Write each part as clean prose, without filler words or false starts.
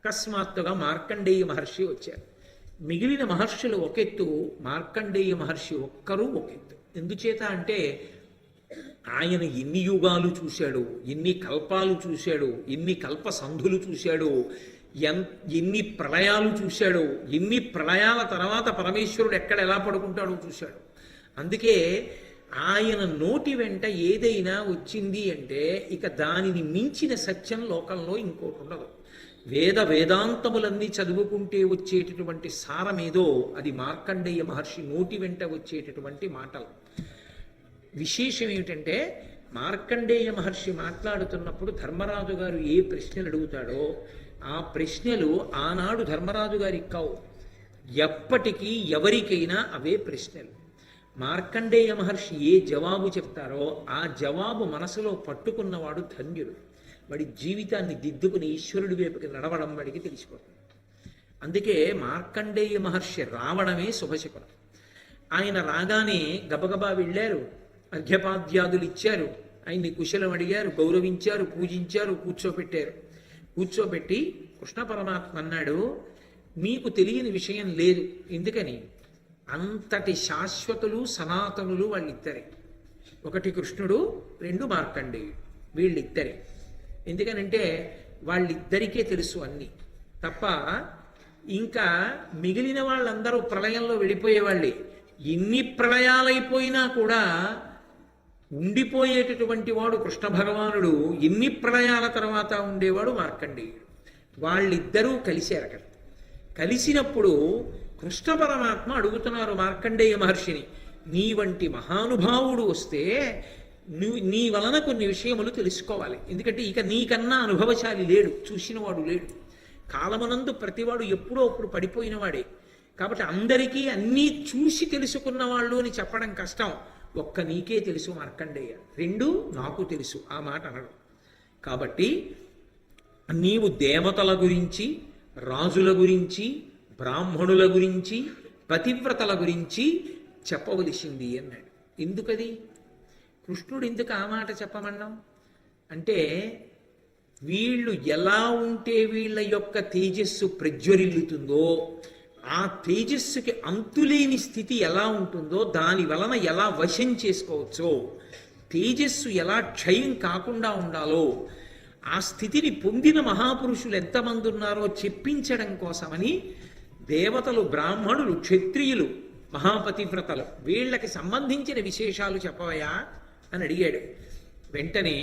అకస్మాత్తుగా మార్కండేయ మహర్షి వచ్చారు. మిగిలిన మహర్షులు ఒకెత్తు, మార్కండేయ మహర్షి ఒక్కరూ ఒకెత్తు. ఎందుచేత అంటే ఆయన ఎన్ని యుగాలు చూశాడు, ఎన్ని కల్పాలు చూశాడు, ఎన్ని కల్ప సంధులు చూశాడు, ఎన్ని ప్రళయాలు చూశాడు, ఎన్ని ప్రళయాల తర్వాత పరమేశ్వరుడు ఎక్కడ ఎలా పడుకుంటాడో చూశాడు. అందుకే ఆయన నోటి వెంట ఏదైనా వచ్చింది అంటే ఇక దానిని మించిన సత్యం లోకంలో ఇంకోటి ఉండదు. వేదాంతములన్నీ చదువుకుంటే వచ్చేటటువంటి సారమేదో అది మార్కండేయ మహర్షి నోటి వెంట వచ్చేటటువంటి మాటలు. విశేషం ఏమిటంటే మార్కండేయ మహర్షి మాట్లాడుతున్నప్పుడు ధర్మరాజు గారు ఏ ప్రశ్నలు అడుగుతాడో ఆ ప్రశ్నలు ఆనాడు ధర్మరాజు గారికి కావు, ఎప్పటికీ ఎవరికైనా అవే ప్రశ్నలు. మార్కండేయ మహర్షి ఏ జవాబు చెప్తారో ఆ జవాబు మనసులో పట్టుకున్నవాడు ధన్యుడు. వాడి జీవితాన్ని దిద్దుకుని ఈశ్వరుడి వైపుకి నడవడం వాడికి తెలిసిపోతుంది. అందుకే మార్కండేయ మహర్షి రావడమే శుభశకునం. ఆయన రాగానే గబగబా వెళ్ళారు, అర్ఘ్యపాద్యాదులు ఇచ్చారు, ఆయన్ని కుశలం అడిగారు, గౌరవించారు, పూజించారు, కూర్చోపెట్టారు. కూర్చోబెట్టి కృష్ణ పరమాత్మ అన్నాడు, మీకు తెలియని విషయం లేదు. ఎందుకని? అంతటి శాశ్వతులు సనాతనులు వాళ్ళిద్దరే. ఒకటి కృష్ణుడు, రెండు మార్కండేయుడు, వీళ్ళిద్దరే. ఎందుకనంటే వాళ్ళిద్దరికే తెలుసు అన్నీ తప్ప ఇంకా మిగిలిన వాళ్ళందరూ ప్రళయంలో వెళ్ళిపోయేవాళ్ళే. ఎన్ని ప్రళయాలైపోయినా కూడా ఉండిపోయేటటువంటి వాడు కృష్ణ భగవానుడు, ఎన్ని ప్రళయాల తర్వాత ఉండేవాడు మార్కండేయుడు. వాళ్ళిద్దరూ కలిశారు అక్కడ. కలిసినప్పుడు కృష్ణ పరమాత్మ అడుగుతున్నారు మార్కండేయ మహర్షిని, నీ వంటి మహానుభావుడు వస్తే నీ వలన కొన్ని విషయములు తెలుసుకోవాలి. ఎందుకంటే ఇక నీకన్నా అనుభవశాలి లేడు, చూసినవాడు లేడు. కాలమునందు ప్రతివాడు ఎప్పుడో అప్పుడు పడిపోయిన వాడే. కాబట్టి అందరికీ అన్నీ చూసి తెలుసుకున్న వాళ్ళు అని చెప్పడం కష్టం. ఒక్క నీకే తెలుసు మార్కండేయ, రెండు నాకు తెలుసు ఆ మాట అనడం. కాబట్టి నీవు దేవతల గురించి, రాజుల గురించి, బ్రాహ్మణుల గురించి, పతివ్రతల గురించి చెప్పవలసింది అన్నాడు. ఎందుకది? కృష్ణుడు ఎందుకు ఆ మాట చెప్పమన్నాం అంటే వీళ్ళు ఎలా ఉంటే వీళ్ళ యొక్క తేజస్సు ప్రజ్వరిల్లుతుందో, ఆ తేజస్సుకి అంతులేని స్థితి ఎలా ఉంటుందో, దాని వలన ఎలా వశం చేసుకోవచ్చో, తేజస్సు ఎలా క్షయం కాకుండా ఉండాలో, ఆ స్థితిని పొందిన మహాపురుషులు ఎంతమంది ఉన్నారో చెప్పించడం కోసమని దేవతలు, బ్రాహ్మణులు, క్షత్రియులు, మహాపతివ్రతలు వీళ్ళకి సంబంధించిన విశేషాలు చెప్పవయా అని అడిగాడు. వెంటనే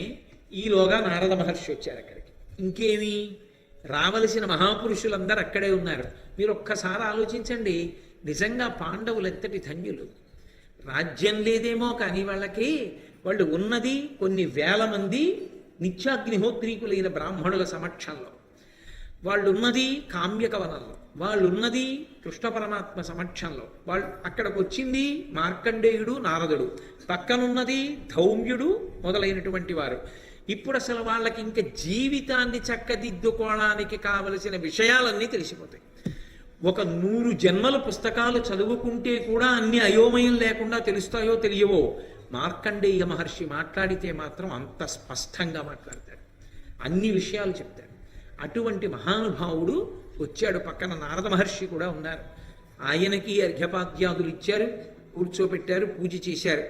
ఈలోగా నారద మహర్షి వచ్చారు అక్కడికి. ఇంకేమి, రావలసిన మహాపురుషులందరూ అక్కడే ఉన్నారు. మీరు ఒక్కసారి ఆలోచించండి, నిజంగా పాండవులు ఎంతటి ధన్యులు. రాజ్యం లేదేమో కానీ వాళ్ళు ఉన్నది కొన్ని వేల మంది నిత్యాగ్నిహోత్రీకులైన బ్రాహ్మణుల సమక్షంలో, వాళ్ళున్నది కామ్యక వనంలో, వాళ్ళున్నది కృష్ణ పరమాత్మ సమక్షంలో. వాళ్ళు అక్కడికి వచ్చింది మార్కండేయుడు, నారదుడు, పక్కనున్నది ధౌమ్యుడు మొదలైనటువంటి వారు. ఇప్పుడు అసలు వాళ్ళకి ఇంకా జీవితాన్ని చక్కదిద్దుకోవడానికి కావలసిన విషయాలన్నీ తెలిసిపోతాయి. ఒక 100 జన్మల పుస్తకాలు చదువుకుంటే కూడా అన్ని అయోమయం లేకుండా తెలుస్తాయో తెలియవో, మార్కండేయ మహర్షి మాట్లాడితే మాత్రం అంత స్పష్టంగా మాట్లాడతాడు, అన్ని విషయాలు చెప్తాడు. అటువంటి మహానుభావుడు వచ్చాడు. పక్కన నారద మహర్షి కూడా ఉన్నారు. ఆయనకి అర్ఘ్యపాద్యాదులు ఇచ్చారు, కూర్చోబెట్టారు, పూజ చేశారు.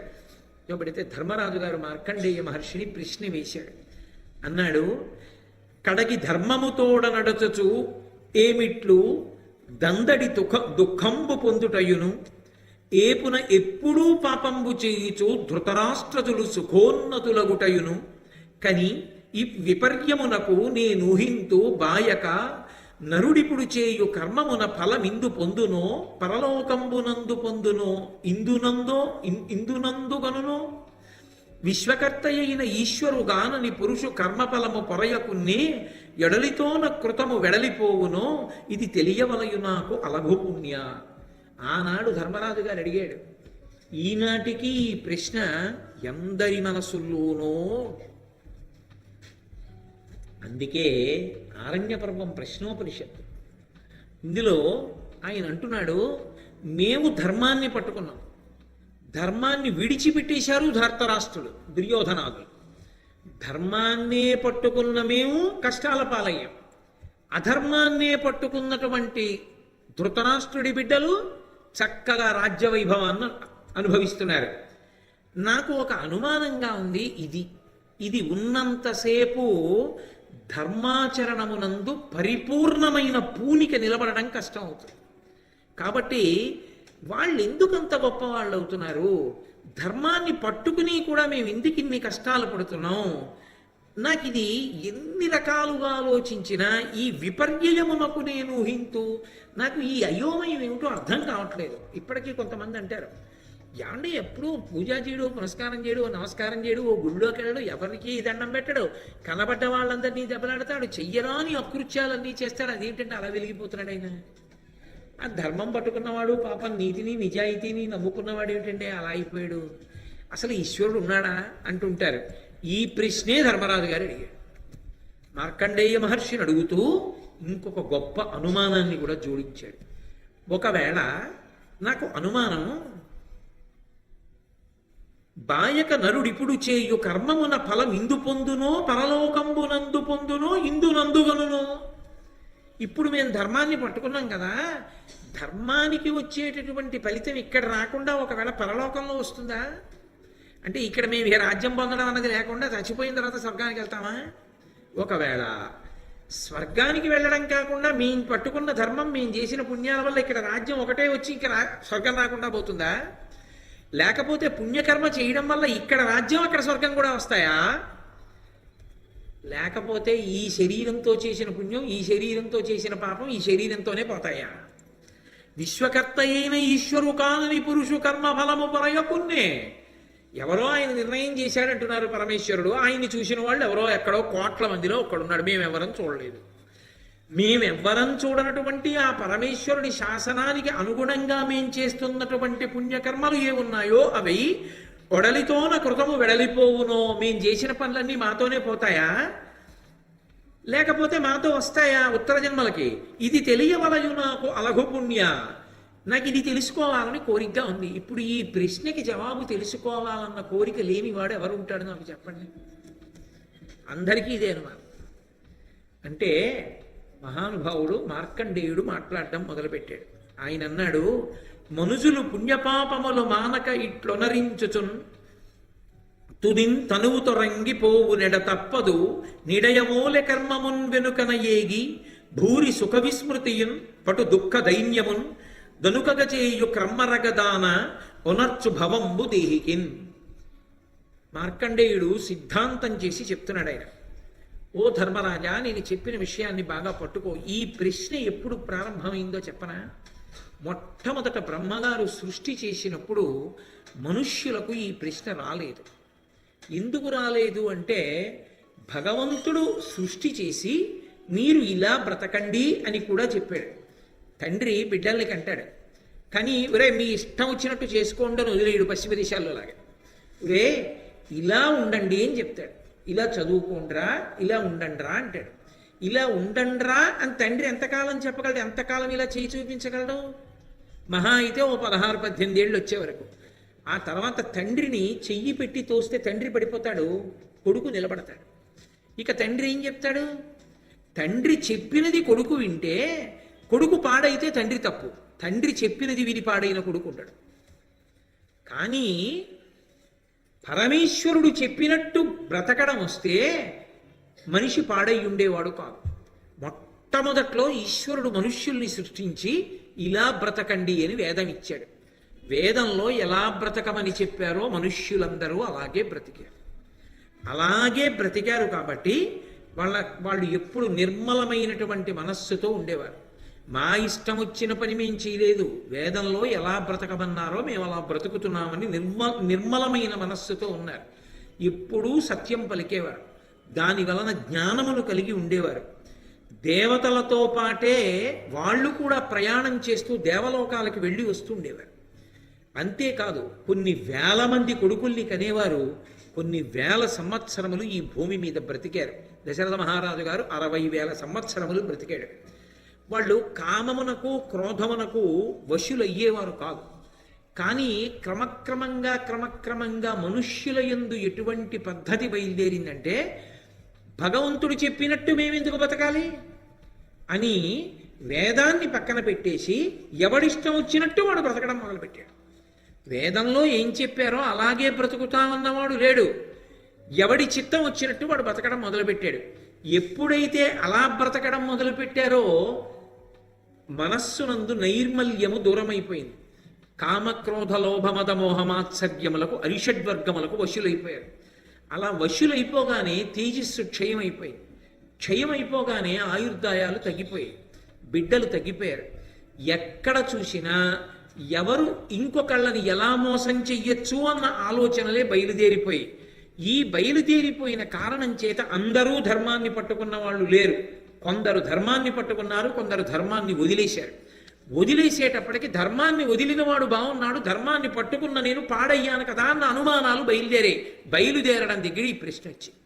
పెడితే ధర్మరాజు గారు మార్కండేయ మహర్షిని ప్రశ్న వేశాడు. అన్నాడు, కడగి ధర్మముతోడ నడచచు ఏమిట్లు దందడి దుఃఖంబు పొందుటయును, ఏపున ఎప్పుడూ పాపంబు చేయుచు ధృతరాష్ట్రజులు సుఖోన్నతులగుటయును, కని ఈ విపర్యమునకు నేనూహింతు బాయక నరుడిపుడు చేయు కర్మమున ఫలమిందు పొందునో, పరలోకంబునందు పొందునో, ఇందునందుగనునో, విశ్వకర్త అయిన ఈశ్వరుగానని పురుషు కర్మఫలము పొరయకున్నే, ఎడలితోన కృతము వెడలిపోవునో, ఇది తెలియవలయు నాకు అలఘు పుణ్య. ఆనాడు ధర్మరాజు గారు అడిగాడు. ఈనాటికి ఈ ప్రశ్న ఎందరి మనసుల్లోనో. అందుకే ఆరణ్య పర్వం ప్రశ్నోపనిషత్తు. ఇందులో ఆయన అంటున్నాడు, మేము ధర్మాన్ని పట్టుకున్నాం, ధర్మాన్ని విడిచిపెట్టేశారు ధర్తరాష్ట్రుడు, దుర్యోధనాదులు. ధర్మాన్నే పట్టుకున్న మేము కష్టాల పాలయ్యాం. అధర్మాన్నే పట్టుకున్నటువంటి ధృతరాష్ట్రుడి బిడ్డలు చక్కగా రాజ్యవైభవాన్ని అనుభవిస్తున్నారు. నాకు ఒక అనుమానంగా ఉంది. ఇది ఉన్నంతసేపు ధర్మాచరణమునందు పరిపూర్ణమైన పూనిక నిలబడడం కష్టం అవుతుంది. కాబట్టి వాళ్ళు ఎందుకంత గొప్ప వాళ్ళు అవుతున్నారు? ధర్మాన్ని పట్టుకుని కూడా మేము ఎందుకు ఇన్ని కష్టాలు పడుతున్నాం? నాకు ఇది ఎన్ని రకాలుగా ఆలోచించినా ఈ విపర్యయమునకు నేను ఊహింతూ నాకు ఈ అయోమయం ఏమిటో అర్థం కావట్లేదు. ఇప్పటికీ కొంతమంది అంటారు, యాండి ఎప్పుడు పూజ చేయడు, పునస్కారం చేయడు, నమస్కారం చేయడు, ఓ గుళ్ళోకి వెళ్ళడు, ఎవరికి దండం పెట్టడు, కనబడ్డ వాళ్ళందరినీ దెబ్బలాడతాడు, చెయ్యరాని అకృత్యాలన్నీ చేస్తాడు. అదేంటంటే అలా వెలిగిపోతున్నాడు ఆయన. ఆ ధర్మం పట్టుకున్నవాడు పాపం నీతిని నిజాయితీని నమ్ముకున్నవాడు ఏమిటంటే అలా అయిపోయాడు. అసలు ఈశ్వరుడు ఉన్నాడా అంటుంటారు. ఈ ప్రశ్నే ధర్మరాజు గారు అడిగాడు. మార్కండేయ మహర్షిని అడుగుతూ ఇంకొక గొప్ప అనుమానాన్ని కూడా జోడించాడు. ఒకవేళ నాకు అనుమానం, బాయక నరుడిప్పుడు చేయు కర్మమున ఫలం ఇందు పొందునో పరలోకంబునందు పొందునో ఇందునందుగనునో. ఇప్పుడు మేము ధర్మాన్ని పట్టుకున్నాం కదా, ధర్మానికి వచ్చేటటువంటి ఫలితం ఇక్కడ రాకుండా ఒకవేళ పరలోకంలో వస్తుందా? అంటే ఇక్కడ మేము ఈ రాజ్యం పొందడం అన్నది లేకుండా చచ్చిపోయిన తర్వాత స్వర్గానికి వెళ్తామా? ఒకవేళ స్వర్గానికి వెళ్ళడం కాకుండా మేము పట్టుకున్న ధర్మం, మేము చేసిన పుణ్యాల వల్ల ఇక్కడ రాజ్యం ఒకటే వచ్చి ఇక్కడ స్వర్గం రాకుండా పోతుందా? లేకపోతే పుణ్యకర్మ చేయడం వల్ల ఇక్కడ రాజ్యం అక్కడ స్వర్గం కూడా వస్తాయా? లేకపోతే ఈ శరీరంతో చేసిన పుణ్యం, ఈ శరీరంతో చేసిన పాపం ఈ శరీరంతోనే పోతాయా? విశ్వకర్త అయిన ఈశ్వరు కానని పురుషు కర్మ ఫలము పరయకున్నే. ఎవరో ఆయన నిర్ణయం చేశాడంటున్నారు పరమేశ్వరుడు. ఆయన్ని చూసిన వాళ్ళు ఎవరో ఎక్కడో కోట్ల మందిలో ఒక్కడున్నాడు. మేమెవరం చూడలేదు. మేమెవ్వరం చూడనటువంటి ఆ పరమేశ్వరుడి శాసనానికి అనుగుణంగా మేం చేస్తున్నటువంటి పుణ్యకర్మలు ఏ ఉన్నాయో అవి ఒడలితోన కృతము వెడలిపోవునో. మేం చేసిన పనులన్నీ మాతోనే పోతాయా? లేకపోతే మాతో వస్తాయా ఉత్తర జన్మలకి? ఇది తెలియవలయు నాకు అలఘు పుణ్య. నాకు ఇది తెలుసుకోవాలని కోరికగా ఉంది. ఇప్పుడు ఈ ప్రశ్నకి జవాబు తెలుసుకోవాలన్న కోరిక లేనివాడు ఎవరు ఉంటాడు నాకు చెప్పండి? అందరికీ ఇదే అనుమానం. అంటే మహానుభావుడు మార్కండేయుడు మాట్లాడడం మొదలుపెట్టాడు. ఆయన అన్నాడు, మనుజులు పుణ్యపాపములు మానక ఇట్లొనరించుచున్ తుదిన్ తనువు తొరంగిపోవు నెడ తప్పదు నిడయమూల కర్మమున్ వెనుకన ఏగి భూరి సుఖ విస్మృతియున్ పటు దుఃఖ దైన్యమున్ దనుకగ చేయు క్రమ్మరగదాన ఒనర్చు భవంబు దేహికిన్. మార్కండేయుడు సిద్ధాంతం చేసి చెప్తున్నాడు ఆయన. ఓ ధర్మరాజా, నేను చెప్పిన విషయాన్ని బాగా పట్టుకో. ఈ ప్రశ్న ఎప్పుడు ప్రారంభమైందో చెప్పనా? మొట్టమొదట బ్రహ్మగారు సృష్టి చేసినప్పుడు మనుష్యులకు ఈ ప్రశ్న రాలేదు. ఎందుకు రాలేదు అంటే, భగవంతుడు సృష్టి చేసి మీరు ఇలా బ్రతకండి అని కూడా చెప్పాడు. తండ్రి బిడ్డల్ని కంటాడు, కానీ ఒరే మీ ఇష్టం వచ్చినట్టు చేసుకోండి అని వదిలేడు. పశ్చిమ దేశాల్లో లాగా ఒరే ఇలా ఉండండి అని చెప్తాడు. ఇలా చదువుకోండిరా, ఇలా ఉండండిరా అంటాడు. ఇలా ఉండండిరా అని తండ్రి ఎంతకాలం చెప్పగలడు? ఎంతకాలం ఇలా చేయి చూపించగలడు? మహా అయితే ఓ 16-18 ఏళ్ళు వచ్చే వరకు. ఆ తర్వాత తండ్రిని చెయ్యి పెట్టి తోస్తే తండ్రి పడిపోతాడు, కొడుకు నిలబడతాడు. ఇక తండ్రి ఏం చెప్తాడు? తండ్రి చెప్పినది కొడుకు వింటే కొడుకు పాడైతే తండ్రి తప్పు, తండ్రి చెప్పినది విని పాడైన కొడుకు ఉంటాడు. కానీ పరమేశ్వరుడు చెప్పినట్టు బ్రతకడం వస్తే మనిషి పాడై ఉండేవాడు కాదు. మొట్టమొదట్లో ఈశ్వరుడు మనుష్యుల్ని సృష్టించి ఇలా బ్రతకండి అని వేదం ఇచ్చాడు. వేదంలో ఎలా బ్రతకమని చెప్పారో మనుష్యులందరూ అలాగే బ్రతికారు కాబట్టి వాళ్ళు ఎప్పుడు నిర్మలమైనటువంటి మనస్సుతో ఉండేవారు. మా ఇష్టం వచ్చిన పని మేము చేయలేదు, వేదంలో ఎలా బ్రతకమన్నారో మేము అలా బ్రతుకుతున్నామని నిర్మలమైన మనస్సుతో ఉన్నారు. ఎప్పుడూ సత్యం పలికేవారు. దాని వలన జ్ఞానమును కలిగి ఉండేవారు. దేవతలతో పాటే వాళ్ళు కూడా ప్రయాణం చేస్తూ దేవలోకాలకు వెళ్ళి వస్తుండేవారు. అంతేకాదు కొన్ని వేల మంది కొడుకుల్ని కనేవారు. కొన్ని వేల సంవత్సరములు ఈ భూమి మీద బ్రతికారు. దశరథ మహారాజు గారు 60,000 సంవత్సరములు బ్రతికాడు. వాళ్ళు కామమునకు క్రోధమునకు వశులయ్యేవారు కాదు. కానీ క్రమక్రమంగా మనుష్యుల యందు ఎటువంటి పద్ధతి బయలుదేరిందంటే, భగవంతుడు చెప్పినట్టు మేమెందుకు బతకాలి? అని వేదాన్ని పక్కన పెట్టేసి ఎవడిష్టం వచ్చినట్టు వాడు బ్రతకడం మొదలుపెట్టాడు. వేదంలో ఏం చెప్పారో అలాగే బ్రతుకుతామన్నవాడు లేడు. ఎవడి చిత్తం వచ్చినట్టు వాడు బ్రతకడం మొదలుపెట్టాడు. ఎప్పుడైతే అలా బ్రతకడం మొదలుపెట్టారో మనస్సునందు నైర్మల్యము దూరమైపోయింది. కామక్రోధ లోభమద మోహమాత్సర్యములకు అరిషడ్వర్గములకు వశులైపోయారు. అలా వశులైపోగానే తేజస్సు క్షయమైపోయింది. క్షయమైపోగానే ఆయుర్దాయాలు తగ్గిపోయాయి, బిడ్డలు తగ్గిపోయారు. ఎక్కడ చూసినా ఎవరు ఇంకొకళ్ళని ఎలా మోసం చెయ్యొచ్చు అన్న ఆలోచనలే బయలుదేరిపోయి, ఈ బయలుదేరిపోయిన కారణం చేత అందరూ ధర్మాన్ని పట్టుకున్న వాళ్ళు లేరు. కొందరు ధర్మాన్ని పట్టుకున్నారు, కొందరు ధర్మాన్ని వదిలేశారు. వదిలేసేటప్పటికి ధర్మాన్ని వదిలిన వాడు బాగున్నాడు, ధర్మాన్ని పట్టుకున్న నేను పాడయ్యాను కదా అన్న అనుమానాలు బయలుదేరడం దగ్గర ఈ ప్రశ్న వచ్చింది.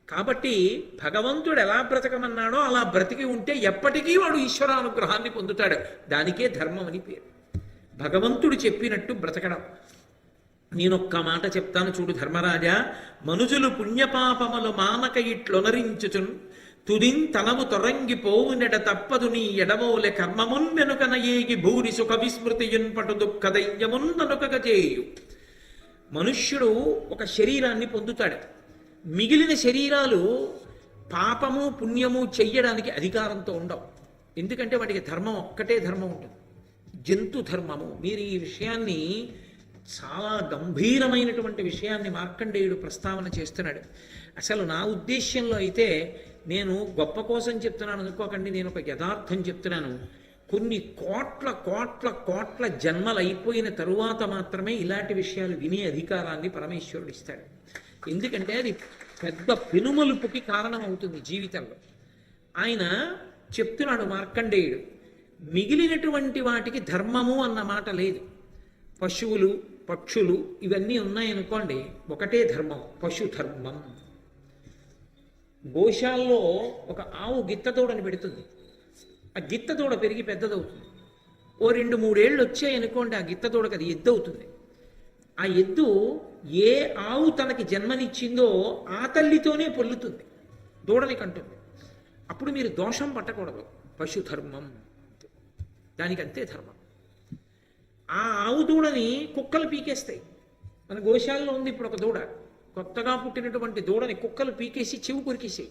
కాబట్టి భగవంతుడు ఎలా బ్రతకమన్నాడో అలా బ్రతికి ఉంటే ఎప్పటికీ వాడు ఈశ్వరానుగ్రహాన్ని పొందుతాడు. దానికే ధర్మం అని పేరు. భగవంతుడు చెప్పినట్టు బ్రతకడం. నేనొక్క మాట చెప్తాను చూడు ధర్మరాజా. మనుజులు పుణ్యపాపములు మానక ఇట్లొనరించుచున్ తుదిన్ తనవు తొరంగిపోవునెడ తప్పదు నీ ఎడమోలె కర్మమున్ వెనుకన ఏగి భూరి సుఖ విస్మృతియున్ పటు దుఃఖ దైన్యమున్ ననుకగ చేయు. మనుష్యుడు ఒక శరీరాన్ని పొందుతాడు. మిగిలిన శరీరాలు పాపము పుణ్యము చెయ్యడానికి అధికారంతో ఉండవు. ఎందుకంటే వాటికి ధర్మం ఒక్కటే ధర్మం ఉంటుంది, జంతు ధర్మము. మీరు ఈ విషయాన్ని చాలా గంభీరమైనటువంటి విషయాన్ని మార్కండేయుడు ప్రస్తావన చేస్తున్నాడు. అసలు నా ఉద్దేశ్యంలో అయితే నేను గొప్ప కోసం చెప్తున్నాను అనుకోకండి, నేను ఒక యథార్థం చెప్తున్నాను. కొన్ని కోట్ల కోట్ల కోట్ల జన్మలు అయిపోయిన తరువాత మాత్రమే ఇలాంటి విషయాలు వినే అధికారాన్ని పరమేశ్వరుడు ఇస్తాడు. ఎందుకంటే అది పెద్ద పెనుమలుపుకి కారణం అవుతుంది జీవితంలో. ఆయన చెప్తున్నాడు మార్కండేయుడు, మిగిలినటువంటి వాటికి ధర్మము అన్న మాట లేదు. పశువులు పక్షులు ఇవన్నీ ఉన్నాయనుకోండి, ఒకటే ధర్మం, పశు ధర్మం. గోశాల్లో ఒక ఆవు గిత్తతోడని పెడుతుంది. ఆ గిత్తతోడ పెరిగి పెద్దదవుతుంది. ఓ 2-3 ఏళ్ళు వచ్చాయనుకోండి, ఆ గిత్తతోడకి అది ఎద్దు అవుతుంది. ఆ ఎద్దు ఏ ఆవు తనకి జన్మనిచ్చిందో ఆ తల్లితోనే పొల్లుతుంది, దూడని కంటుంది. అప్పుడు మీరు దోషం పట్టకూడదు. పశుధర్మం దానికి అంతే ధర్మం. ఆ ఆవు దూడని కుక్కలు పీకేస్తాయి. మన గోశాలలో ఉంది ఇప్పుడు ఒక దూడ, కొత్తగా పుట్టినటువంటి దూడని కుక్కలు పీకేసి చెవు కొరికేసాయి,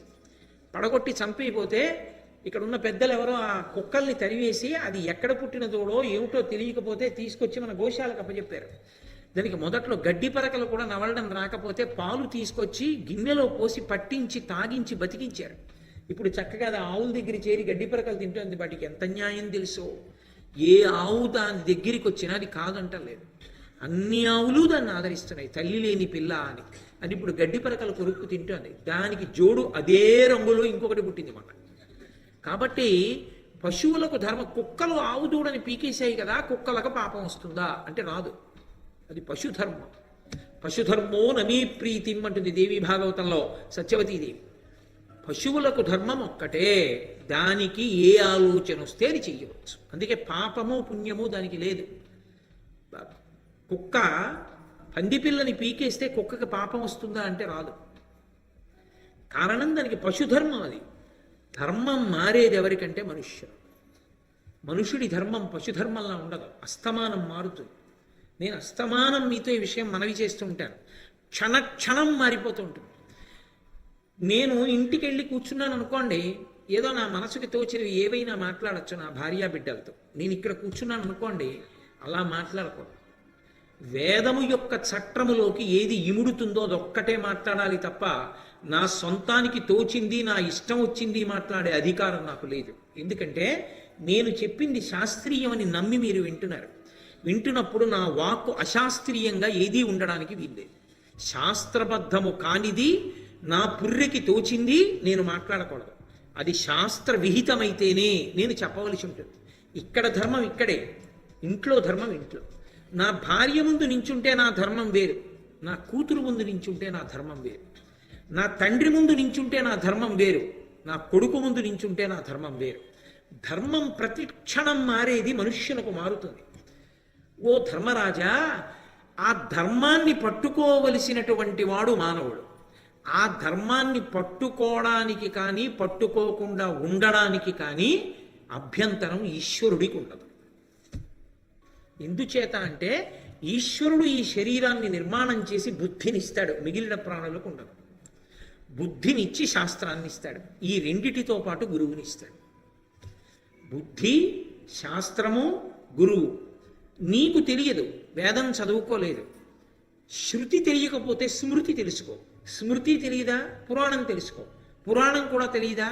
పడగొట్టి చంపైపోతే ఇక్కడ ఉన్న పెద్దలు ఎవరో ఆ కుక్కల్ని తరివేసి అది ఎక్కడ పుట్టిన దూడో ఏమిటో తెలియకపోతే తీసుకొచ్చి మన గోశాలకు అప్పచెప్పారు. దానికి మొదట్లో గడ్డి పరకలు కూడా నవలడం రాకపోతే పాలు తీసుకొచ్చి గిన్నెలో పోసి పట్టించి తాగించి బతికించారు. ఇప్పుడు చక్కగా అది ఆవుల దగ్గర చేరి గడ్డి పరకలు తింటుంది. వాటికి ఎంత న్యాయం తెలుసో. ఏ ఆవు దాని దగ్గరికి వచ్చినా అది కాదంటలేదు. అన్ని ఆవులు దాన్ని ఆదరిస్తున్నాయి, తల్లి లేని పిల్ల అని. అది ఇప్పుడు గడ్డి పరకలు కొరుక్కు తింటుంది. దానికి జోడు అదే రంగులో ఇంకొకటి పుట్టింది మాట. కాబట్టి పశువులకు ధర్మం. కుక్కలు ఆవు దూడని పీకేసాయి కదా, కుక్కలకు పాపం వస్తుందా అంటే రాదు. అది పశుధర్మం. పశుధర్మో నమీ ప్రీతిం అంటుంది దేవి భాగవతంలో సత్యవతీదేవి. పశువులకు ధర్మం ఒక్కటే, దానికి ఏ ఆలోచన వస్తే అది చెయ్యవచ్చు. అందుకే పాపము పుణ్యము దానికి లేదు. కుక్క పందిపిల్లని పీకేస్తే కుక్కకి పాపం వస్తుందా అంటే రాదు. కారణం దానికి పశుధర్మం. అది ధర్మం మారేది ఎవరికంటే మనుష్యుడు. మనుషుడి ధర్మం పశుధర్మంలా ఉండదు, అస్తమానం మారుతుంది. నేను అస్తమానం మీతో ఈ విషయం మనవి చేస్తూ ఉంటాను. క్షణక్షణం మారిపోతూ ఉంటుంది. నేను ఇంటికి వెళ్ళి కూర్చున్నాను అనుకోండి, ఏదో నా మనసుకి తోచినవి ఏవైనా మాట్లాడచ్చు నా భార్యా బిడ్డలతో. నేను ఇక్కడ కూర్చున్నాను అనుకోండి, అలా మాట్లాడకూడదు. వేదము యొక్క చట్రములోకి ఏది ఇముడుతుందో అదొక్కటే మాట్లాడాలి తప్ప నా సొంతానికి తోచింది నా ఇష్టం వచ్చింది మాట్లాడే అధికారం నాకు లేదు. ఎందుకంటే నేను చెప్పింది శాస్త్రీయమని నమ్మి మీరు వింటున్నారు. వింటున్నప్పుడు నా వాక్కు అశాస్త్రీయంగా ఏదీ ఉండడానికి వీల్లేదు. శాస్త్రబద్ధము కానిది నా పుర్రెకి తోచింది నేను మాట్లాడకూడదు. అది శాస్త్ర విహితమైతేనే నేను చెప్పవలసి ఉంటుంది. ఇక్కడ ధర్మం ఇక్కడే, ఇంట్లో ధర్మం ఇంట్లో. నా భార్య ముందు నించుంటే నా ధర్మం వేరు, నా కూతురు ముందు నించుంటే నా ధర్మం వేరు, నా తండ్రి ముందు నించుంటే నా ధర్మం వేరు, నా కొడుకు ముందు నించుంటే నా ధర్మం వేరు. ధర్మం ప్రతి క్షణం మారేది, మనుష్యులకు మారుతుంది. ఓ ధర్మరాజా, ఆ ధర్మాన్ని పట్టుకోవలసినటువంటి వాడు మానవుడు. ఆ ధర్మాన్ని పట్టుకోవడానికి కానీ పట్టుకోకుండా ఉండడానికి కానీ అభ్యంతరం ఈశ్వరుడికి ఉండదు. ఎందుచేత అంటే ఈశ్వరుడు ఈ శరీరాన్ని నిర్మాణం చేసి బుద్ధినిస్తాడు, మిగిలిన ప్రాణులకు ఉండదు. బుద్ధినిచ్చి శాస్త్రాన్ని ఇస్తాడు. ఈ రెండిటితో పాటు గురువునిస్తాడు. బుద్ధి, శాస్త్రము, గురువు. నీకు తెలియదు, వేదం చదువుకోలేదు. శృతి తెలియకపోతే స్మృతి తెలుసుకో. స్మృతి తెలియదా, పురాణం తెలుసుకో. పురాణం కూడా తెలియదా,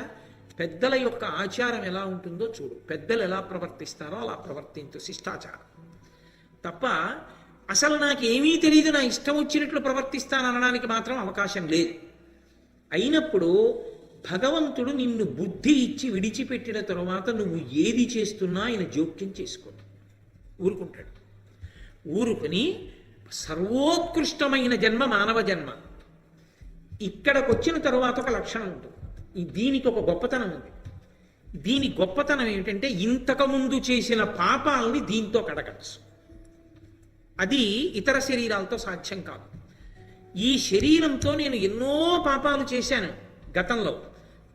పెద్దల యొక్క ఆచారం ఎలా ఉంటుందో చూడు. పెద్దలు ఎలా ప్రవర్తిస్తారో అలా ప్రవర్తించు, శిష్టాచారం. తప్ప అసలు నాకేమీ తెలియదు, నా ఇష్టం వచ్చినట్లు ప్రవర్తిస్తాననడానికి మాత్రం అవకాశం లేదు. అయినప్పుడు భగవంతుడు నిన్ను బుద్ధి ఇచ్చి విడిచిపెట్టిన తరువాత నువ్వు ఏది చేస్తున్నా ఆయన జోక్యం చేసుకో, ఊరుకుంటాడు. ఊరుకుని సర్వోత్కృష్టమైన జన్మ మానవ జన్మ. ఇక్కడికి వచ్చిన తరువాత ఒక లక్షణం ఉంటుంది. దీనికి ఒక గొప్పతనం ఉంది. దీని గొప్పతనం ఏమిటంటే ఇంతకుముందు చేసిన పాపాలని దీంతో కడగచ్చు. అది ఇతర శరీరాలతో సాధ్యం కాదు. ఈ శరీరంతో నేను ఎన్నో పాపాలు చేశాను, గతంలో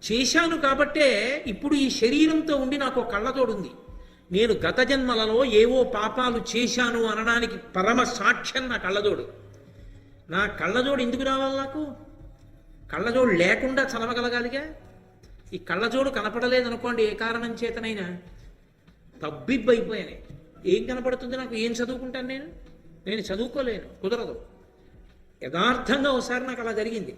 చేశాను కాబట్టే ఇప్పుడు ఈ శరీరంతో ఉండి నాకు కళ్ళతోడుంది. నేను గత జన్మలలో ఏవో పాపాలు చేశాను అనడానికి పరమ సాక్ష్యం నా కళ్ళజోడు. నా కళ్ళజోడు ఎందుకు రావాలి? నాకు కళ్ళజోడు లేకుండా చదవగలగాలిగా. ఈ కళ్ళజోడు కనపడలేదనుకోండి, ఏ కారణం చేతనైనా తబ్బిబ్బైపోయాను. ఏం కనపడుతుంది నాకు? ఏం చదువుకుంటాను నేను చదువుకోలేను, కుదరదు. యథార్థంగా ఒకసారి నాకు అలా జరిగింది.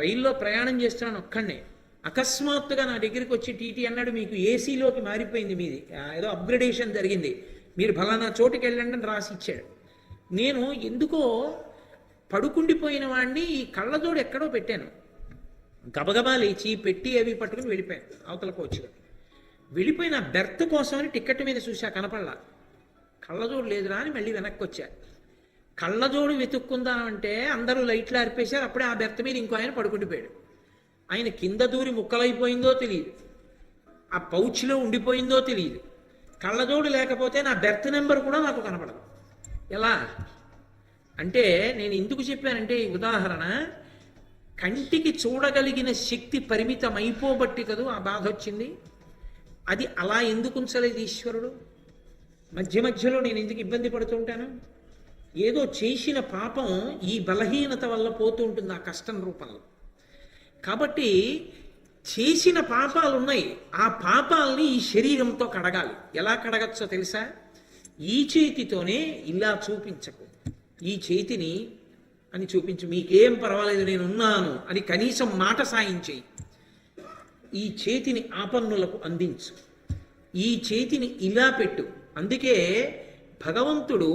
రైల్లో ప్రయాణం చేస్తున్నాను ఒక్కడనే. అకస్మాత్తుగా నా దగ్గరికి వచ్చి టీటీ అన్నాడు, మీకు ఏసీలోకి మారిపోయింది, మీది ఏదో అప్గ్రేడేషన్ జరిగింది, మీరు ఫలానా చోటుకి వెళ్ళండి అని రాసి ఇచ్చాడు. నేను ఎందుకో పడుకుండిపోయిన వాడిని ఈ కళ్ళజోడు ఎక్కడో పెట్టాను. గబగబా లేచి పెట్టి అవి పట్టుకుని వెళ్ళిపోయాను అవతలకు వచ్చి. వెళ్ళిపోయిన బెర్త్ కోసమని టికెట్ మీద చూసా, కనపడలా. కళ్ళజోడు లేదురా అని మళ్ళీ వెనక్కి వచ్చా. కళ్ళజోడు వెతుక్కుందామంటే అందరూ లైట్లు ఆర్పేశారు. అప్పుడే ఆ బెర్త్ మీద ఇంకో ఆయన పడుకుండిపోయాడు. ఆయన కింద దూరి ముక్కలైపోయిందో తెలియదు, ఆ పౌచ్లో ఉండిపోయిందో తెలియదు. కళ్ళజోడు లేకపోతే నా బెర్త్ నెంబర్ కూడా నాకు కనపడదు. ఎలా అంటే, నేను ఎందుకు చెప్పానంటే ఈ ఉదాహరణ, కంటికి చూడగలిగిన శక్తి పరిమితం అయిపోబట్టి కదూ ఆ బాధ వచ్చింది. అది అలా ఎందుకు ఉంచలేదు ఈశ్వరుడు? మధ్య మధ్యలో నేను ఎందుకు ఇబ్బంది పడుతుంటాను? ఏదో చేసిన పాపం ఈ బలహీనత వల్ల పోతూ ఉంటుంది ఆ కష్టం రూపంలో. కాబట్టి చేసిన పాపాలు ఉన్నాయి, ఆ పాపాలని ఈ శరీరంతో కడగాలి. ఎలా కడగచ్చో తెలుసా? ఈ చేతితోనే ఇలా చూపించకు, ఈ చేతిని అని చూపించు. మీకేం పర్వాలేదు, నేనున్నాను అని కనీసం మాట సాయించేయి. ఈ చేతిని ఆపన్నులకు అందించు, ఈ చేతిని ఇలా పెట్టు. అందుకే భగవంతుడు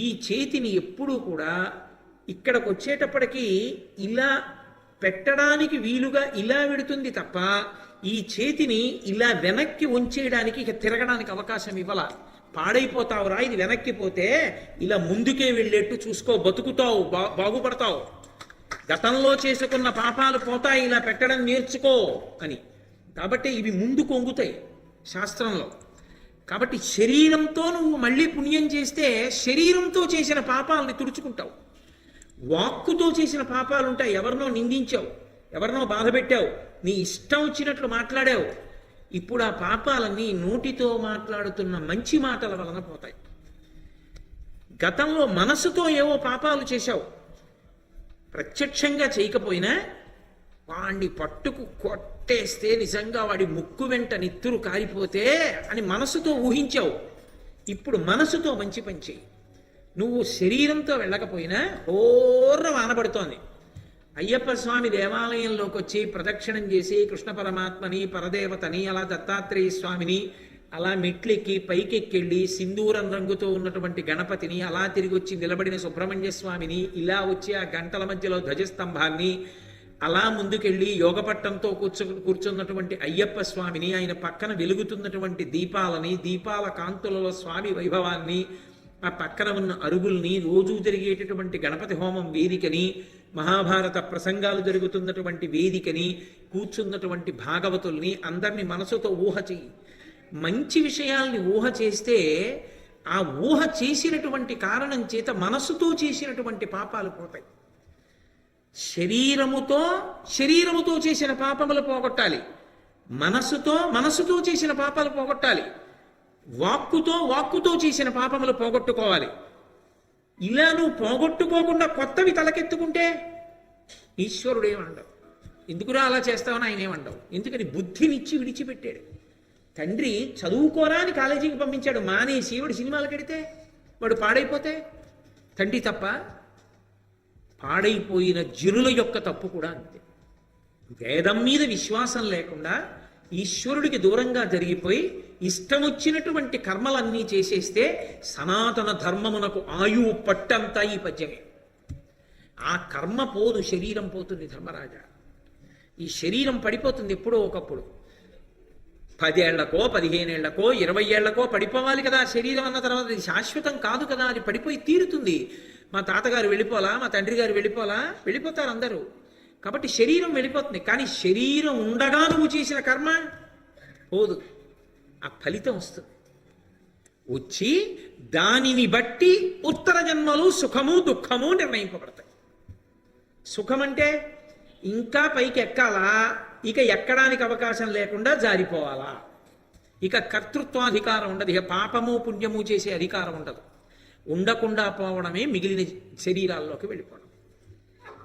ఈ చేతిని ఎప్పుడూ కూడా ఇక్కడికి వచ్చేటప్పటికీ ఇలా పెట్టడానికి వీలుగా ఇలా పెడుతుంది తప్ప ఈ చేతిని ఇలా వెనక్కి ఉంచేయడానికి, ఇక తిరగడానికి అవకాశం ఇవ్వాల. పాడైపోతావురా, ఇది వెనక్కి పోతే ఇలా ముందుకే వెళ్ళేట్టు చూసుకో, బతుకుతావు, బాగుపడతావు, గతంలో చేసుకున్న పాపాలు పోతాయి, ఇలా పెట్టడం నేర్చుకో అని. కాబట్టి ఇవి ముందు కొంగుతాయి శాస్త్రంలో. కాబట్టి శరీరంతో నువ్వు మళ్ళీ పుణ్యం చేస్తే శరీరంతో చేసిన పాపాలని తుడుచుకుంటావు. వాక్కుతో చేసిన పాపాలు ఉంటాయి, ఎవరినో నిందించావు, ఎవరినో బాధ పెట్టావు, నీ ఇష్టం వచ్చినట్లు మాట్లాడావు. ఇప్పుడు ఆ పాపాలన్నీ నోటితో మాట్లాడుతున్న మంచి మాటల వలన పోతాయి. గతంలో మనసుతో ఏవో పాపాలు చేశావు, ప్రత్యక్షంగా చేయకపోయినా వాడిని పట్టుకు కొట్టేస్తే నిజంగా వాడి ముక్కు వెంట నిత్తురు కారిపోతే అని మనసుతో ఊహించావు. ఇప్పుడు మనసుతో మంచి పని చేయి. నువ్వు శరీరంతో వెళ్ళకపోయినా హోర్ర వానబడుతోంది. అయ్యప్ప స్వామి దేవాలయంలోకి వచ్చి ప్రదక్షిణం చేసి కృష్ణ పరమాత్మని, పరదేవతని, అలా దత్తాత్రేయ స్వామిని, అలా మెట్లెక్కి పైకెక్కెళ్ళి సింధూరం రంగుతో ఉన్నటువంటి గణపతిని, అలా తిరిగి వచ్చి నిలబడిన సుబ్రహ్మణ్య స్వామిని, ఇలా వచ్చి ఆ గంటల మధ్యలో ధ్వజస్తంభాన్ని, అలా ముందుకెళ్ళి యోగపట్టంతో కూర్చున్నటువంటి అయ్యప్ప స్వామిని, ఆయన పక్కన వెలుగుతున్నటువంటి దీపాలని, దీపాల కాంతులలో స్వామి వైభవాన్ని, ఆ పక్కన ఉన్న అరుగుల్ని, రోజూ జరిగేటటువంటి గణపతి హోమం వేదికని, మహాభారత ప్రసంగాలు జరుగుతున్నటువంటి వేదికని, కూర్చున్నటువంటి భాగవతుల్ని అందరినీ మనసుతో ఊహ చెయ్యి. మంచి విషయాల్ని ఊహ చేస్తే ఆ ఊహ చేసినటువంటి కారణం చేత మనసుతో చేసినటువంటి పాపాలు పోతాయి. శరీరముతో చేసిన పాపములు పోగొట్టాలి, మనసుతో చేసిన పాపాలు పోగొట్టాలి, వాక్కుతో చేసిన పాపములు పోగొట్టుకోవాలి. ఇలా నువ్వు పోగొట్టుకోకుండా కొత్తవి తలకెత్తుకుంటే ఈశ్వరుడు ఏమండవు. ఎందుకురా అలా చేస్తావని ఆయన ఏమండవు. ఎందుకని బుద్ధినిచ్చి విడిచిపెట్టాడు. తండ్రి చదువుకోరా అని కాలేజీకి పంపించాడు, మానేసి వాడు సినిమాలు కడితే వాడు పాడైపోతే తండ్రి తప్ప? పాడైపోయిన జనుల యొక్క తప్పు కూడా అంతే. వేదం మీద విశ్వాసం లేకుండా ఈశ్వరుడికి దూరంగా జరిగిపోయి ఇష్టమొచ్చినటువంటి కర్మలన్నీ చేసేస్తే సనాతన ధర్మమునకు ఆయువు పట్టంతా ఈ పద్యమే. ఆ కర్మ పోదు, శరీరం పోతుంది ధర్మరాజా. ఈ శరీరం పడిపోతుంది ఎప్పుడో ఒకప్పుడు. 10 ఏళ్లకో 15 ఏళ్లకో 20 ఏళ్లకో పడిపోవాలి కదా. శరీరం అన్న తర్వాత అది శాశ్వతం కాదు కదా, అది పడిపోయి తీరుతుంది. మా తాతగారు వెళ్ళిపోలా, మా తండ్రి గారు వెళ్ళిపోతారు అందరూ. కాబట్టి శరీరం వెళ్ళిపోతుంది. కానీ శరీరం ఉండగా నువ్వు చేసిన కర్మ పోదు, ఆ ఫలితం వస్తుంది. వచ్చి దానిని బట్టి ఉత్తర జన్మలు సుఖము దుఃఖము నిర్ణయింపబడతాయి. సుఖం అంటే ఇంకా పైకి ఎక్కాలా, ఇక ఎక్కడానికి అవకాశం లేకుండా జారిపోవాలా, ఇక కర్తృత్వాధికారం ఉండదు, ఇక పాపము పుణ్యము చేసే అధికారం ఉండదు. ఉండకుండా పోవడమే మిగిలిన శరీరాల్లోకి వెళ్ళిపోవడం.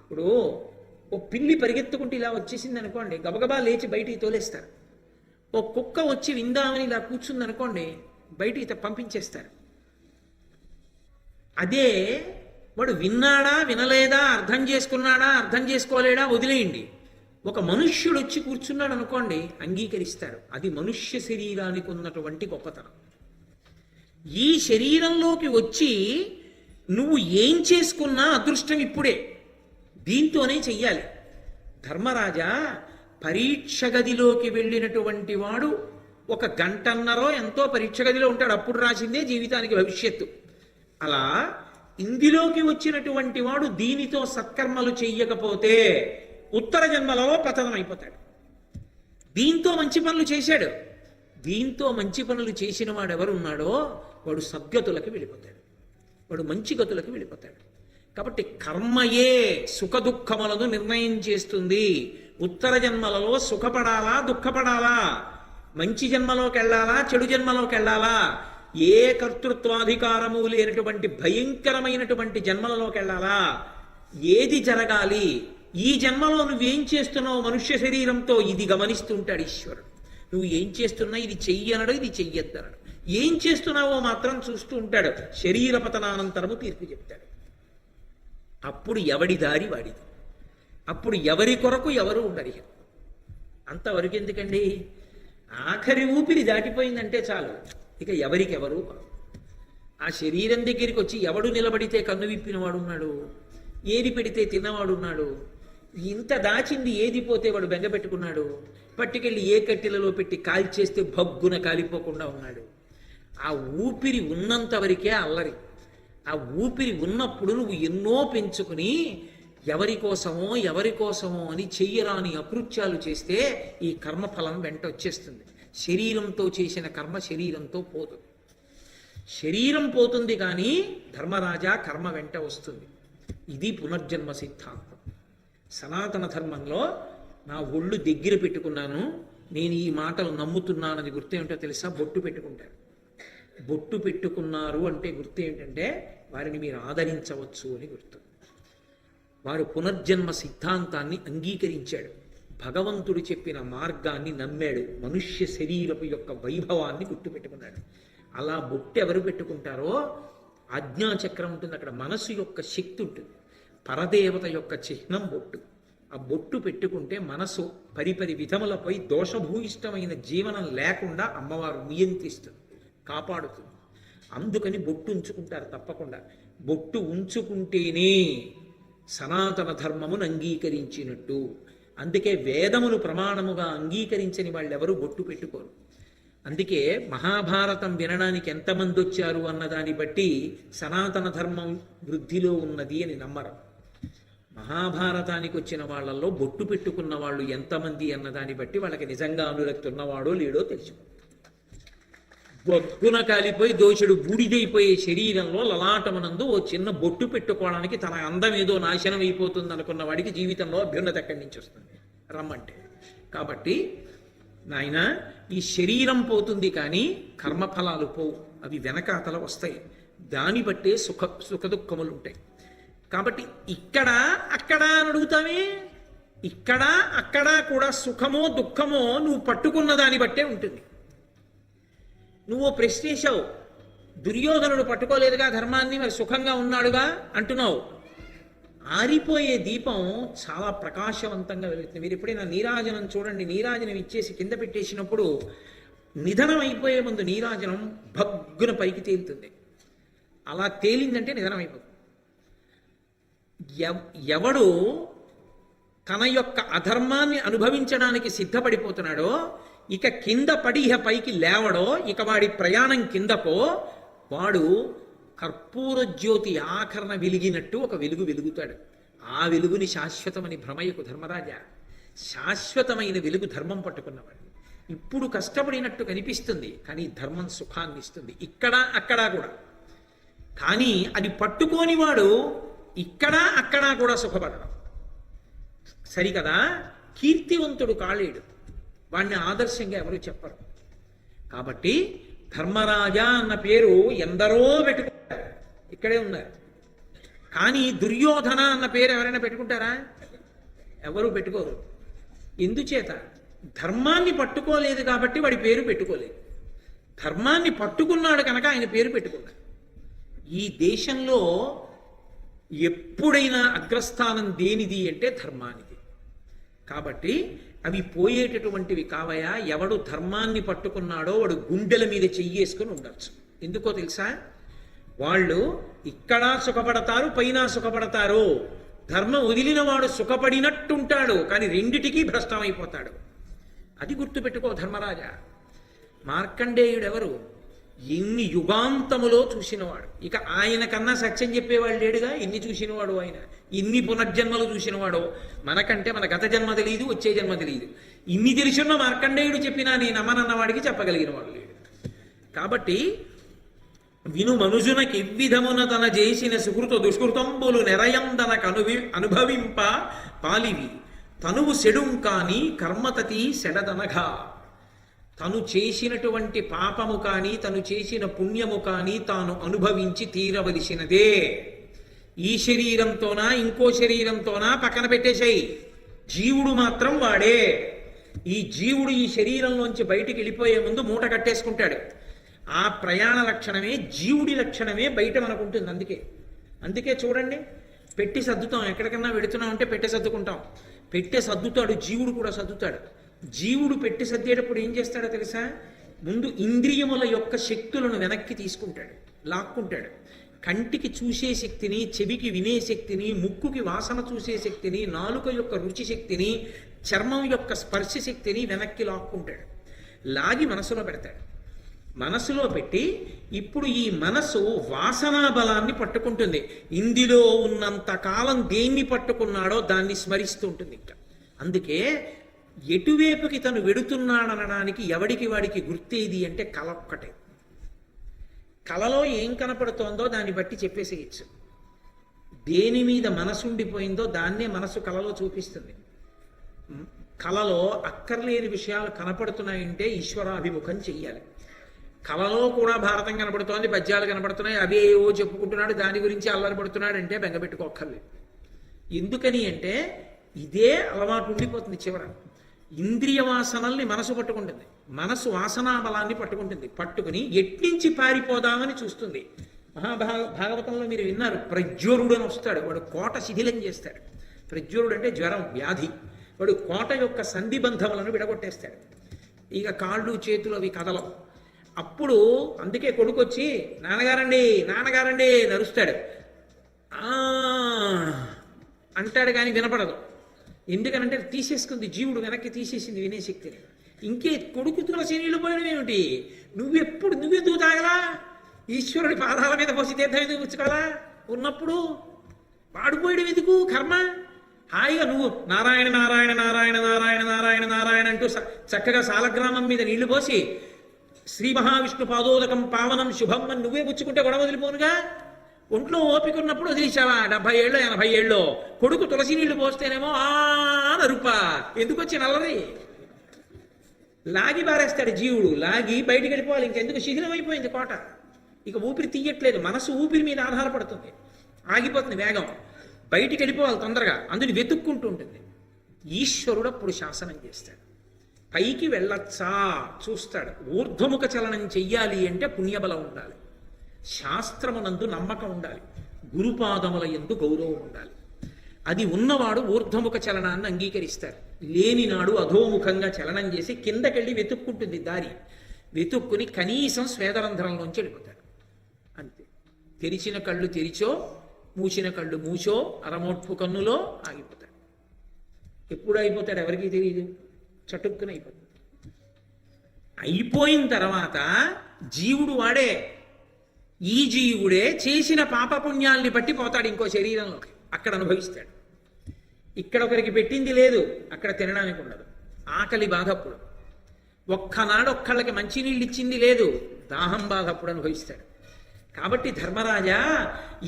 ఇప్పుడు ఓ పిల్లి పరిగెత్తుకుంటూ ఇలా వచ్చేసింది అనుకోండి, గబగబా లేచి బయటికి తోలేస్తారు. ఓ కుక్క వచ్చి విందామని ఇలా కూర్చుంది అనుకోండి, బయటికి పంపించేస్తారు. అదే వాడు విన్నాడా వినలేదా, అర్థం చేసుకున్నాడా అర్థం చేసుకోలేడా వదిలేయండి. ఒక మనుష్యుడు వచ్చి కూర్చున్నాడు అనుకోండి, అంగీకరిస్తారు. అది మనుష్య శరీరానికి ఉన్నటువంటి గొప్పతనం. ఈ శరీరంలోకి వచ్చి నువ్వు ఏం చేసుకున్నా అదృష్టం ఇప్పుడే, దీంతోనే చెయ్యాలి. ధర్మరాజా, పరీక్ష గదిలోకి వెళ్ళినటువంటి వాడు 1 గంటన్నరో ఎంతో పరీక్ష గదిలో ఉంటాడు, అప్పుడు రాసిందే జీవితానికి భవిష్యత్తు. అలా ఇందులోకి వచ్చినటువంటి వాడు దీనితో సత్కర్మలు చెయ్యకపోతే ఉత్తర జన్మలలో పతనం అయిపోతాడు. దీంతో మంచి పనులు చేశాడు, దీంతో మంచి పనులు చేసిన వాడు ఎవరున్నాడో వాడు సద్గతులకి వెళ్ళిపోతాడు, వాడు మంచి గతులకి వెళ్ళిపోతాడు. కాబట్టి కర్మయే సుఖ దుఃఖములను నిర్ణయం చేస్తుంది. ఉత్తర జన్మలలో సుఖపడాలా దుఃఖపడాలా, మంచి జన్మలోకి వెళ్ళాలా చెడు జన్మలోకి వెళ్ళాలా, ఏ కర్తృత్వాధికారము లేనటువంటి భయంకరమైనటువంటి జన్మలలోకి వెళ్ళాలా, ఏది జరగాలి, ఈ జన్మలో నువ్వేం చేస్తున్నావు మనుష్య శరీరంతో, ఇది గమనిస్తుంటాడు ఈశ్వరుడు. నువ్వు ఏం చేస్తున్నా ఇది చెయ్యనడు, ఇది చెయ్యొద్దనడు. ఏం చేస్తున్నావో మాత్రం చూస్తూ ఉంటాడు. శరీర పతనానంతరము తీర్పు చెప్తాడు. అప్పుడు ఎవడి దారి వాడిది, అప్పుడు ఎవరి కొరకు ఎవరు ఉండరు. అంతవరకు ఎందుకండి, ఆఖరి ఊపిరి దాటిపోయిందంటే చాలు, ఇక ఎవరికెవరు. ఆ శరీరం దగ్గరికి వచ్చి ఎవడు నిలబడితే కన్ను విప్పినవాడు ఉన్నాడు, ఏది పెడితే తిన్నవాడున్నాడు, ఇంత దాచింది ఏది పోతే వాడు బెంగ పెట్టుకున్నాడు, పట్టుకెళ్ళి ఏ కట్టెలలో పెట్టి కాల్చేస్తే భగ్గున కాలిపోకుండా ఉన్నాడు. ఆ ఊపిరి ఉన్నంత వరకే అల్లరి. ఆ ఊపిరి ఉన్నప్పుడు నువ్వు ఎన్నో పెంచుకుని ఎవరి కోసమో అని చెయ్యరాని అకృత్యాలు చేస్తే ఈ కర్మఫలం వెంట వచ్చేస్తుంది. శరీరంతో చేసిన కర్మ శరీరంతో పోతుంది. శరీరం పోతుంది కానీ ధర్మరాజా కర్మ వెంట వస్తుంది. ఇది పునర్జన్మ సిద్ధాంతం. సనాతన ధర్మంలో నా ఒళ్ళు దగ్గర పెట్టుకున్నాను, నేను ఈ మాటలు నమ్ముతున్నానని గుర్తు ఏమిటో తెలుసా? బొట్టు పెట్టుకుంటారు. బొట్టు పెట్టుకున్నారు అంటే గుర్తు ఏంటంటే వారిని మీరు ఆదరించవచ్చు అని గుర్తు. వారు పునర్జన్మ సిద్ధాంతాన్ని అంగీకరించాడు, భగవంతుడు చెప్పిన మార్గాన్ని నమ్మాడు, మనుష్య శరీరపు యొక్క వైభవాన్ని గుర్తుపెట్టుకున్నాడు. అలా బొట్టు ఎవరు పెట్టుకుంటారో ఆజ్ఞాచక్రం ఉంటుంది, అక్కడ మనసు యొక్క శక్తి ఉంటుంది, పరదేవత యొక్క చిహ్నం బొట్టు. ఆ బొట్టు పెట్టుకుంటే మనసు పరిపరి విధములపై దోషభూయిష్టమైన జీవనం లేకుండా అమ్మవారు నియంత్రిస్తుంది, కాపాడుతుంది. అందుకని బొట్టు ఉంచుకుంటారు తప్పకుండా. బొట్టు ఉంచుకుంటేనే సనాతన ధర్మమును అంగీకరించినట్టు. అందుకే వేదమును ప్రమాణముగా అంగీకరించని వాళ్ళెవరూ బొట్టు పెట్టుకోరు. అందుకే మహాభారతం వినడానికి ఎంతమంది వచ్చారు అన్నదాన్ని బట్టి సనాతన ధర్మం వృద్ధిలో ఉన్నది అని నమ్మరు. మహాభారతానికి వచ్చిన వాళ్ళల్లో బొట్టు పెట్టుకున్న వాళ్ళు ఎంతమంది అన్నదాన్ని బట్టి వాళ్ళకి నిజంగా అనురక్తి ఉన్నవాడో లేడో తెలుసు. బొగ్గున కాలిపోయి దోషుడు బూడిదైపోయే శరీరంలో లలాటమునందు ఓ చిన్న బొట్టు పెట్టుకోవడానికి తన అందం ఏదో నాశనం అయిపోతుంది అనుకున్న వాడికి జీవితంలో అభ్యున్నత ఎక్కడి నుంచి వస్తుంది రమ్మంటే. కాబట్టి నాయన ఈ శరీరం పోతుంది కానీ కర్మఫలాలు పోవు, అవి వెనకాతల వస్తాయి. దాన్ని బట్టే సుఖ దుఃఖములు ఉంటాయి. కాబట్టి ఇక్కడ అక్కడ అని అడుగుతామే, ఇక్కడ అక్కడ కూడా సుఖమో దుఃఖమో నువ్వు పట్టుకున్న దాన్ని బట్టే ఉంటుంది. నువ్వు ప్రశ్నేశావు, దుర్యోధనుడు పట్టుకోలేదుగా ధర్మాన్ని, మరి సుఖంగా ఉన్నాడుగా అంటున్నావు. ఆరిపోయే దీపం చాలా ప్రకాశవంతంగా వెలుగుతుంది. మీరు ఎప్పుడైనా నీరాజనం చూడండి, నీరాజనం ఇచ్చేసి కింద పెట్టేసినప్పుడు నిధనం అయిపోయే ముందు నీరాజనం భగ్గున పైకి తేలుతుంది. అలా తేలిందంటే నిధనం అయిపోతుంది. ఎవడు తన యొక్క అధర్మాన్ని అనుభవించడానికి సిద్ధపడిపోతున్నాడో, ఇక కింద పడి పైకి లేవడో, ఇక వాడి ప్రయాణం కిందకో, వాడు కర్పూర జ్యోతి ఆఖరణ వెలిగినట్టు ఒక వెలుగు వెలుగుతాడు. ఆ వెలుగుని శాశ్వతమని భ్రమయకు ధర్మరాజా. శాశ్వతమైన వెలుగు ధర్మం పట్టుకున్నవాడు. ఇప్పుడు కష్టపడినట్టు కనిపిస్తుంది కానీ ధర్మం సుఖాన్ని ఇస్తుంది, ఇక్కడ అక్కడ కూడా. కానీ అది పట్టుకోని వాడు ఇక్కడ అక్కడ కూడా సుఖపడడం సరికదా. కీర్తివంతుడు కాలేడు, వాడిని ఆదర్శంగా ఎవరు చెప్పరు. కాబట్టి ధర్మరాజా అన్న పేరు ఎందరో పెట్టుకుంటారు, ఇక్కడే ఉన్నారు. కానీ దుర్యోధన అన్న పేరు ఎవరైనా పెట్టుకుంటారా? ఎవరు పెట్టుకోరు. ఎందుచేత? ధర్మాన్ని పట్టుకోలేదు కాబట్టి వాడి పేరు పెట్టుకోలేదు. ధర్మాన్ని పట్టుకున్నాడు కనుక ఆయన పేరు పెట్టుకున్నాడు. ఈ దేశంలో ఎప్పుడైనా అగ్రస్థానం దేనిది అంటే ధర్మానిది. కాబట్టి అవి పోయేటటువంటివి కావయా. ఎవడు ధర్మాన్ని పట్టుకున్నాడో వాడు గుండెల మీద చెయ్యేసుకుని ఉండొచ్చు. ఎందుకో తెలుసా? వాళ్ళు ఇక్కడ సుఖపడతారు, పైన సుఖపడతారు. ధర్మం వదిలిన వాడు సుఖపడినట్టుంటాడు కానీ రెండిటికీ భ్రష్టమైపోతాడు. అది గుర్తుపెట్టుకో ధర్మరాజా. మార్కండేయుడు ఎవరు? ఎన్ని యుగాంతములో చూసినవాడు. ఇక ఆయన కన్నా సత్యం చెప్పేవాడు లేడుగా. ఎన్ని చూసినవాడు ఆయన, ఎన్ని పునర్జన్మలు చూసినవాడో. మనకంటే మన గత జన్మ తెలియదు, వచ్చే జన్మ తెలియదు. ఇన్ని తెలిసిన మార్కండేయుడు చెప్పినా నేను అమ్మనన్నవాడికి చెప్పగలిగిన వాడు లేడు. కాబట్టి విను మనుజునకి ఎవ్విధమున తన చేసిన సుకృత దుష్కృతంబులు నెరయందనకు అనుభవింప పాలివి తనువు సెడుం కాని కర్మతతి సెడదనగా. తను చేసినటువంటి పాపము కానీ తను చేసిన పుణ్యము కానీ తాను అనుభవించి తీరవలసినదే. ఈ శరీరంతోనా ఇంకో శరీరంతోనా పక్కన పెట్టేశాయి. జీవుడు మాత్రం వాడే. ఈ జీవుడు ఈ శరీరంలోంచి బయటికి వెళ్ళిపోయే ముందు మూట కట్టేసుకుంటాడు. ఆ ప్రయాణ లక్షణమే, జీవుడి లక్షణమే బయట మనకుంటుంది. అందుకే చూడండి, పెట్టి సర్దుతాం. ఎక్కడికన్నా వెడుతున్నాం అంటే పెట్టె సర్దుకుంటాం. పెట్టె సర్దుతాడు, జీవుడు కూడా సర్దుతాడు. జీవుడు పెట్టి సర్దేటప్పుడు ఏం చేస్తాడో తెలుసా? ముందు ఇంద్రియముల యొక్క శక్తులను వెనక్కి తీసుకుంటాడు, లాక్కుంటాడు. కంటికి చూసే శక్తిని, చెవికి వినే శక్తిని, ముక్కుకి వాసన చూసే శక్తిని, నాలుక యొక్క రుచి శక్తిని, చర్మం యొక్క స్పర్శ శక్తిని వెనక్కి లాక్కుంటాడు. లాగి మనసులో పెడతాడు. మనసులో పెట్టి ఇప్పుడు ఈ మనసు వాసనా బలాన్ని పట్టుకుంటుంది. ఇందులో ఉన్నంత కాలం దేన్ని పట్టుకున్నాడో దాన్ని స్మరిస్తూ ఉంటుంది. ఇంకా అందుకే ఎటువైపుకి తను వెడుతున్నాడనడానికి ఎవడికి వాడికి గుర్తేది అంటే కళ ఒక్కటే. కళలో ఏం కనపడుతోందో దాన్ని బట్టి చెప్పేసేయచ్చు. దేని మీద మనసు ఉండిపోయిందో దాన్నే మనసు కళలో చూపిస్తుంది. కళలో అక్కర్లేని విషయాలు కనపడుతున్నాయంటే ఈశ్వరాభిముఖం చెయ్యాలి. కళలో కూడా భారతం కనపడుతోంది, పద్యాలు కనపడుతున్నాయి, అవే ఏవో చెప్పుకుంటున్నాడు, దాని గురించి అల్లరిపడుతున్నాడు అంటే బెంగపెట్టుకోక్కర్లేదు. ఎందుకని అంటే ఇదే అలవాటు ఉండిపోతుంది. చివర ఇంద్రియ వాసనల్ని మనసు పట్టుకుంటుంది, మనసు వాసనా బలాన్ని పట్టుకుంటుంది. పట్టుకుని ఎట్నుంచి పారిపోదామని చూస్తుంది. భాగవతంలో మీరు విన్నారు, ప్రజ్వరుడు అని వస్తాడు. వాడు కోట శిథిలం చేస్తాడు. ప్రజ్వరుడు అంటే జ్వరం, వ్యాధి. వాడు కోట యొక్క సంధిబంధములను విడగొట్టేస్తాడు. ఇక కాళ్ళు చేతులు అవి కదలవు. అప్పుడు అందుకే కొడుకొచ్చి నాన్నగారండి నాన్నగారండి నరుస్తాడు. అంటాడు కానీ వినపడదు. ఎందుకనంటే తీసేసుకుంది, జీవుడు వెనక్కి తీసేసింది వినేశక్తిని. ఇంకే కొడుకు తులసి నీళ్ళు పోయడం ఏమిటి? నువ్వెందుకు తాగలా? ఈశ్వరుడి పాదాల మీద పోసి తీర్థం ఎందుకు పుచ్చుకోవాలా? ఉన్నప్పుడు పాడిపోయడం ఎందుకు? కర్మ. హాయిగా నువ్వు నారాయణ నారాయణ నారాయణ నారాయణ నారాయణ నారాయణ అంటూ చక్కగా సాలగ్రామం మీద నీళ్లు పోసి శ్రీ మహావిష్ణు పాదోదకం పావనం శుభం అని నువ్వే పుచ్చుకుంటే గొడవ వదిలిపోనుగా. ఒంట్లో ఓపిక ఉన్నప్పుడు వదిలేసావా 70 ఏళ్ళు 80 ఏళ్ళు కొడుకు తులసి నీళ్లు పోస్తేనేమో నరుప ఎందుకు వచ్చి నల్లది లాగి బారేస్తాడు జీవుడు. లాగి బయటికి వెళ్ళిపోవాలి. ఇంకెందుకు శిథిలం అయిపోయింది కోట. ఇక ఊపిరి తీయట్లేదు. మనసు ఊపిరి మీద ఆధారపడుతుంది. ఆగిపోతుంది వేగం. బయటికి వెళ్ళిపోవాలి తొందరగా. అందుని వెతుక్కుంటూ ఉంటుంది. ఈశ్వరుడు అప్పుడు శాసనం చేస్తాడు. పైకి వెళ్ళొచ్చా చూస్తాడు. ఊర్ధ్వముఖ చలనం చెయ్యాలి అంటే పుణ్యబలం ఉండాలి. శాస్త్రమునందు నమ్మకం ఉండాలి. గురుపాదముల యందు గౌరవం ఉండాలి. అది ఉన్నవాడు ఊర్ధ్వముఖ చలనాన్ని అంగీకరిస్తాడు. లేనినాడు అధోముఖంగా చలనం చేసి కిందకెళ్ళి వెతుక్కుంటుంది దారి. వెతుక్కుని కనీసం స్వేదరంధ్రంలోంచి వెళ్ళిపోతాడు. అంతే. తెరిచిన కళ్ళు తెరిచో మూసిన కళ్ళు మూచో అరమోట్పు కన్నులో ఆగిపోతాడు. ఎప్పుడు అయిపోతాడు ఎవరికీ తెలియదు. చటుక్కున అయిపోతుంది. అయిపోయిన తర్వాత జీవుడు వాడే. ఈ జీవుడే చేసిన పాపపుణ్యాల్ని బట్టి పోతాడు ఇంకో శరీరంలోకి. అక్కడ అనుభవిస్తాడు. ఇక్కడ ఒకరికి పెట్టింది లేదు, అక్కడ తినడానికి ఉండదు. ఆకలి బాధ అప్పుడు. ఒక్కనాడు ఒక్కళ్ళకి మంచినీళ్ళు ఇచ్చింది లేదు, దాహం బాధ అప్పుడు అనుభవిస్తాడు. కాబట్టి ధర్మరాజా,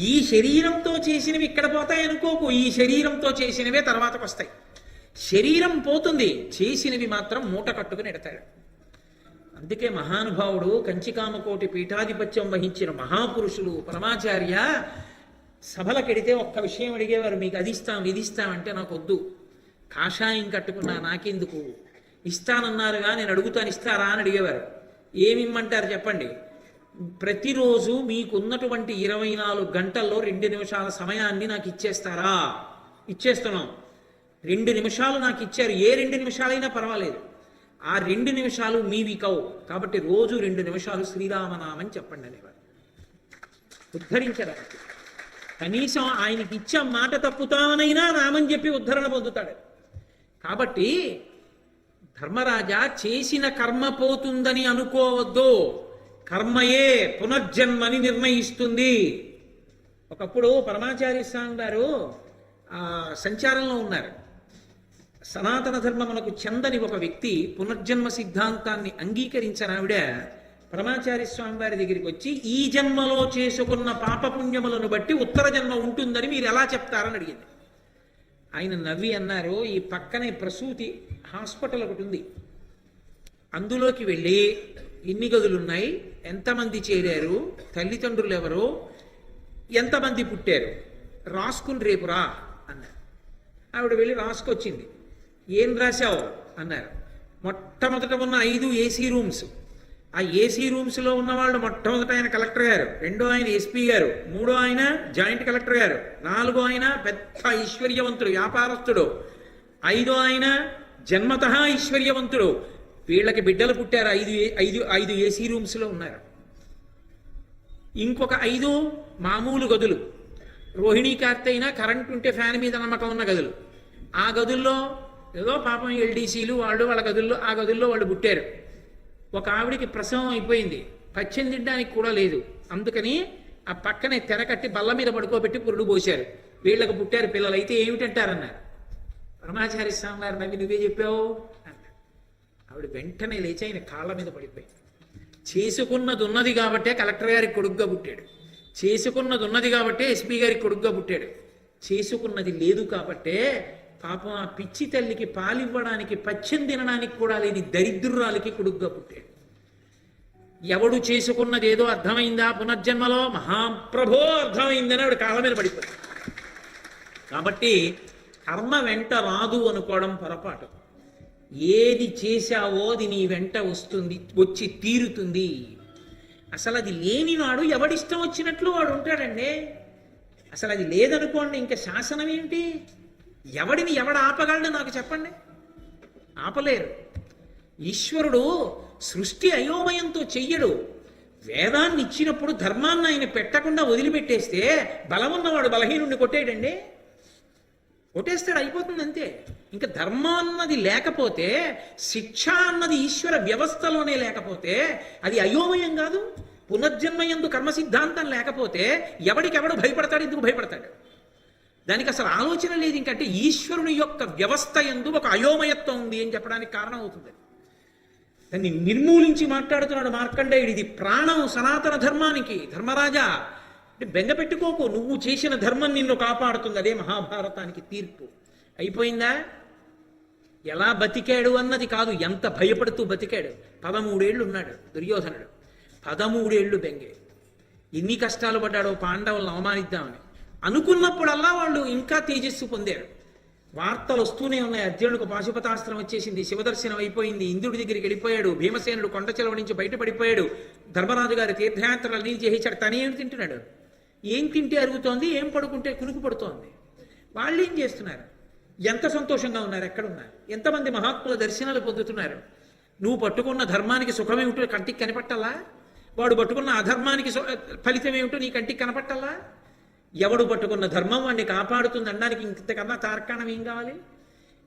ఈ శరీరంతో చేసినవి ఇక్కడ పోతాయనుకోకు. ఈ శరీరంతో చేసినవే తర్వాతకు వస్తాయి. శరీరం పోతుంది, చేసినవి మాత్రం మూట కట్టుకుని ఎడతాడు. అందుకే మహానుభావుడు కంచికామకోటి పీఠాధిపత్యం వహించిన మహాపురుషులు పరమాచార్య సభలకెడితే ఒక్క విషయం అడిగేవారు. మీకు అది ఇస్తాం ఇది ఇస్తామంటే నాకు వద్దు, కాషాయం కట్టుకున్నా నాకెందుకు, ఇస్తానన్నారుగా నేను అడుగుతాను ఇస్తారా అని అడిగేవారు. ఏమిమ్మంటారు చెప్పండి. ప్రతిరోజు మీకున్నటువంటి 24 గంటల్లో 2 నిమిషాల సమయాన్ని నాకు ఇచ్చేస్తారా? ఇచ్చేస్తున్నాం. 2 నిమిషాలు నాకు ఇచ్చారు. ఏ 2 నిమిషాలైనా పర్వాలేదు. ఆ 2 నిమిషాలు మీవి కావు. కాబట్టి రోజు 2 నిమిషాలు శ్రీరామనామని చెప్పండి అనేవారు. ఉద్ధరించడానికి కనీసం ఆయనకి ఇచ్చే మాట తప్పుతామనైనా నామని చెప్పి ఉద్ధరణ పొందుతాడు. కాబట్టి ధర్మరాజా, చేసిన కర్మ పోతుందని అనుకోవద్దు. కర్మయే పునర్జన్మని నిర్ణయిస్తుంది. ఒకప్పుడు పరమాచార్య స్వామి గారు సంచారంలో ఉన్నారు. సనాతన ధర్మమునకు చెందని ఒక వ్యక్తి పునర్జన్మ సిద్ధాంతాన్ని అంగీకరించిన ఆవిడ పరమాచార్య స్వామి వారి దగ్గరికి వచ్చి, ఈ జన్మలో చేసుకున్న పాపపుణ్యములను బట్టి ఉత్తర జన్మ ఉంటుందని మీరు ఎలా చెప్తారని అడిగింది. ఆయన నవ్వి అన్నారు, ఈ పక్కనే ప్రసూతి హాస్పిటల్ ఒకటి ఉంది, అందులోకి వెళ్ళి ఎన్ని గదులున్నాయి, ఎంతమంది చేరారు, తల్లిదండ్రులు ఎవరు, ఎంతమంది పుట్టారు రాసుకుని రేపు రా అన్నారు. ఆవిడ వెళ్ళి రాసుకొచ్చింది. ఏం రాశావు అన్నారు. మొట్టమొదట ఉన్న 5 ఏసీ రూమ్స్. ఆ ఏసీ రూమ్స్లో ఉన్నవాళ్ళు మొట్టమొదట ఆయన కలెక్టర్ గారు, రెండో ఆయన ఎస్పీ గారు, మూడో ఆయన జాయింట్ కలెక్టర్ గారు, 4గో ఆయన పెద్ద ఐశ్వర్యవంతుడు వ్యాపారస్తుడు, 5ో ఆయన జన్మతః ఐశ్వర్యవంతుడు. వీళ్ళకి బిడ్డలు పుట్టారు. 5 ఏసీ రూమ్స్లో ఉన్నారు. ఇంకొక 5 మామూలు గదులు, రోహిణీ కార్తె అయినా కరెంట్ ఉంటే ఫ్యాన్ మీద నమ్మకం ఉన్న గదులు. ఆ గదుల్లో ఏదో పాపం ఎల్డీసీలు వాళ్ళ గదుల్లో ఆ గదుల్లో వాళ్ళు పుట్టారు. ఒక ఆవిడికి ప్రసవం అయిపోయింది, పచ్చం తినడానికి కూడా లేదు. అందుకని ఆ పక్కనే తెర కట్టి బల్ల మీద పడుకోబెట్టి పురుడు పోశారు. వీళ్ళకి పుట్టారు పిల్లలు. అయితే ఏమిటంటారన్నారు. పరమాచార్య స్వామి గారు నవ్వి, నువ్వే చెప్పావు అన్నారు. ఆవిడ వెంటనే లేచి ఆయన కాళ్ళ మీద పడిపోయింది. చేసుకున్నది ఉన్నది కాబట్టే కలెక్టర్ గారికి కొడుగ్గా పుట్టాడు, చేసుకున్నది ఉన్నది కాబట్టే ఎస్పీ గారికి కొడుగ్గా పుట్టాడు. చేసుకున్నది లేదు కాబట్టే పాపం ఆ పిచ్చి తల్లికి పాలివ్వడానికి పచ్చం తినడానికి కూడా లేని దరిద్రురాలికి కొడుగ్గా పుట్టాడు. ఎవడు చేసుకున్నది ఏదో అర్థమైందా పునర్జన్మలో? మహాప్రభో అర్థమైందని ఆవిడ కాళ్ళ మీద పడిపోయింది. కాబట్టి కర్మ వెంట రాదు అనుకోవడం పొరపాటు. ఏది చేశావో అది నీ వెంట వస్తుంది, వచ్చి తీరుతుంది. అసలు అది లేనివాడు ఎవడిష్టం వచ్చినట్లు వాడు ఉంటాడండి. అసలు అది లేదనుకోండి, ఇంకా శాసనం ఏంటి? ఎవడిని ఎవడ ఆపగలడు నాకు చెప్పండి? ఆపలేరు. ఈశ్వరుడు సృష్టి అయోమయంతో చెయ్యడు. వేదాన్ని ఇచ్చినప్పుడు ధర్మాన్ని ఆయన పెట్టకుండా వదిలిపెట్టేస్తే బలమున్నవాడు బలహీనుడిని కొట్టేయడండి. కొట్టేస్తాడు, అయిపోతుంది అంతే. ఇంకా ధర్మం అన్నది లేకపోతే, శిక్ష అన్నది ఈశ్వర వ్యవస్థలోనే లేకపోతే అది అయోమయం కాదు. పునర్జన్మయందు కర్మ సిద్ధాంతం లేకపోతే ఎవడికెవడు భయపడతాడు? ఎందుకు భయపడతాడు? దానికి అసలు ఆలోచన లేదు. ఇంకంటే ఈశ్వరుని యొక్క వ్యవస్థ యందు ఒక అయోమయత్వం ఉంది అని చెప్పడానికి కారణం అవుతుంది. దాన్ని నిర్మూలించి మాట్లాడుతున్నాడు మార్కండేయుడు. ఇది ప్రాణం సనాతన ధర్మానికి. ధర్మరాజా అంటే బెంగ పెట్టుకోకు, నువ్వు చేసిన ధర్మం నిన్ను కాపాడుతుంది. అదే మహాభారతానికి తీర్పు. అయిపోయిందా? ఎలా బతికాడు అన్నది కాదు, ఎంత భయపడుతూ బతికాడు. 13 ఏళ్ళు ఉన్నాడు దుర్యోధనుడు. 13 ఏళ్ళు బెంగే. ఎన్ని కష్టాలు పడ్డాడో పాండవులను అవమానిద్దామని. అనుకున్నప్పుడల్లా వాళ్ళు ఇంకా తేజస్సు పొందారు. వార్తలు వస్తూనే ఉన్నాయి. అర్జునుడికి పాశుపతాస్త్రం వచ్చేసింది, శివదర్శనం అయిపోయింది, ఇంద్రుడి దగ్గరికి వెళ్ళిపోయాడు, భీమసేనుడు కొండ చెలవ నుంచి బయటపడిపోయాడు, ధర్మరాజు గారి తీర్థయాత్రలు అన్నీ చేయించాడు. తనేం తింటున్నాడు? ఏం తింటే అరుగుతోంది, ఏం పడుకుంటే కునుకు పడుతోంది. వాళ్ళు ఏం చేస్తున్నారు? ఎంత సంతోషంగా ఉన్నారు? ఎక్కడున్నారు? ఎంతమంది మహాత్ముల దర్శనాలు పొందుతున్నారు? నువ్వు పట్టుకున్న ధర్మానికి సుఖం ఏమిటో కంటికి కనపట్టాలా? వాడు పట్టుకున్న అధర్మానికి ఫలితం ఏమిటో నీ కంటికి కనపట్టాలా? ఎవడు పట్టుకున్న ధర్మం వాడిని కాపాడుతుంది అనడానికి ఇంతకన్నా తార్కాణం ఏం కావాలి?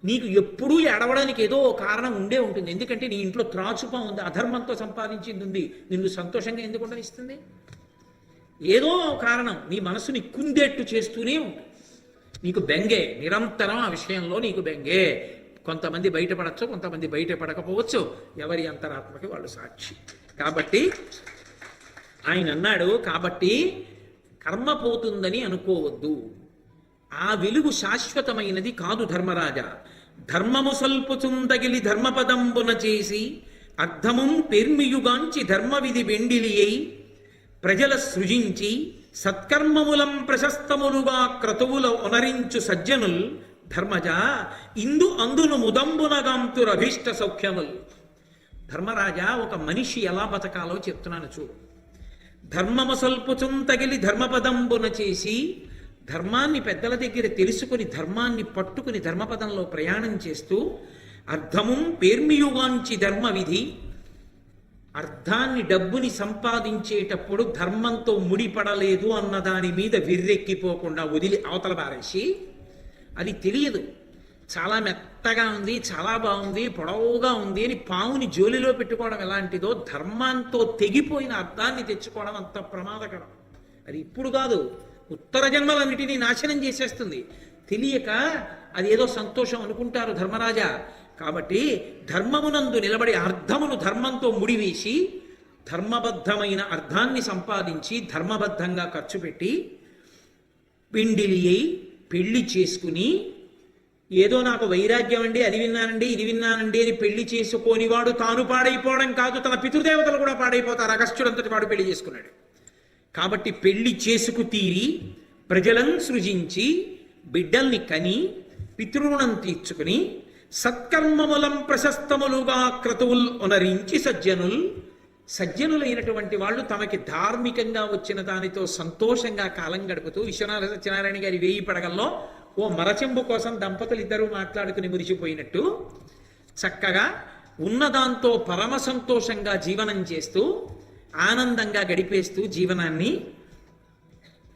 నీకు ఎప్పుడూ ఏడవడానికి ఏదో కారణం ఉండే ఉంటుంది. ఎందుకంటే నీ ఇంట్లో త్రాచుపా ఉంది, అధర్మంతో సంపాదించింది ఉంది. నిన్ను సంతోషంగా ఎందుకు ఉండనిస్తుంది? ఏదో కారణం నీ మనసుని కుందేట్టు చేస్తూనే ఉంటుంది. నీకు బెంగే, నిరంతరం ఆ విషయంలో నీకు బెంగే. కొంతమంది బయటపడచ్చు, కొంతమంది బయటపడకపోవచ్చు. ఎవరి అంతరాత్మకి వాళ్ళు సాక్షి. కాబట్టి ఆయన అన్నాడు, కాబట్టి కర్మ పోతుందని అనుకోవద్దు. ఆ వెలుగు శాశ్వతమైనది కాదు ధర్మరాజా. ధర్మము సల్పుచుందగిలి ధర్మపదంబున చేసి అర్థము పెర్మియుగాంచి ధర్మవిధి వెండిలి అయి ప్రజల సృజించి సత్కర్మములం ప్రశస్తములుగా క్రతువుల ఒనరించు సజ్జనుల్ ధర్మజ ఇందు అందును ముదంబునగాంతురభీష్ట సౌఖ్యముల్. ధర్మరాజా, ఒక మనిషి ఎలా బతకాలో చెప్తున్నాను చూడు. ధర్మము సల్పుచుం తగిలి ధర్మపదంబున చేసి, ధర్మాన్ని పెద్దల దగ్గర తెలుసుకుని ధర్మాన్ని పట్టుకుని ధర్మపదంలో ప్రయాణం చేస్తూ, అర్థము పేర్మియుగాంచి ధర్మ విధి, అర్థాన్ని డబ్బుని సంపాదించేటప్పుడు ధర్మంతో ముడిపడలేదు అన్న దాని మీద విర్రెక్కిపోకుండా వదిలి అవతల బారేసి, అది తెలియదు, చాలా మెత్తగా ఉంది, చాలా బాగుంది, పొడవుగా ఉంది అని పావుని జోలిలో పెట్టుకోవడం ఎలాంటిదో ధర్మంతో తెగిపోయిన అర్థాన్ని తెచ్చుకోవడం అంత ప్రమాదకరం. అది ఇప్పుడు కాదు, ఉత్తర జన్మలన్నిటినీ నాశనం చేసేస్తుంది. తెలియక అది ఏదో సంతోషం అనుకుంటారు ధర్మరాజా. కాబట్టి ధర్మమునందు నిలబడి అర్థమును ధర్మంతో ముడివేసి ధర్మబద్ధమైన అర్థాన్ని సంపాదించి ధర్మబద్ధంగా ఖర్చు పెట్టి పిండిలి అయి పెళ్లి చేసుకుని, ఏదో నాకు వైరాగ్యం అండి, అది విన్నానండి, ఇది విన్నానండి అని పెళ్లి చేసుకోనివాడు తాను పాడైపోవడం కాదు, తన పితృదేవతలు కూడా పాడైపోతారు. అగస్త్యుడంతటి వాడు పెళ్లి చేసుకున్నాడు. కాబట్టి పెళ్లి చేసుకు తీరి ప్రజలను సృజించి బిడ్డల్ని కని పితృణం తీర్చుకుని సత్కర్మములం ప్రశస్తములుగా క్రతువుల్ ఒనరించి సజ్జనులైనటువంటి వాళ్ళు తమకి ధార్మికంగా వచ్చిన దానితో సంతోషంగా కాలం గడుపుతూ, విశ్వనాథ సత్యనారాయణ గారి 1000 పడగల్లో ఓ మరచెంబు కోసం దంపతులు ఇద్దరూ మాట్లాడుకుని మురిసిపోయినట్టు చక్కగా ఉన్నదాంతో పరమ సంతోషంగా జీవనం చేస్తూ ఆనందంగా గడిపేస్తూ జీవనాన్ని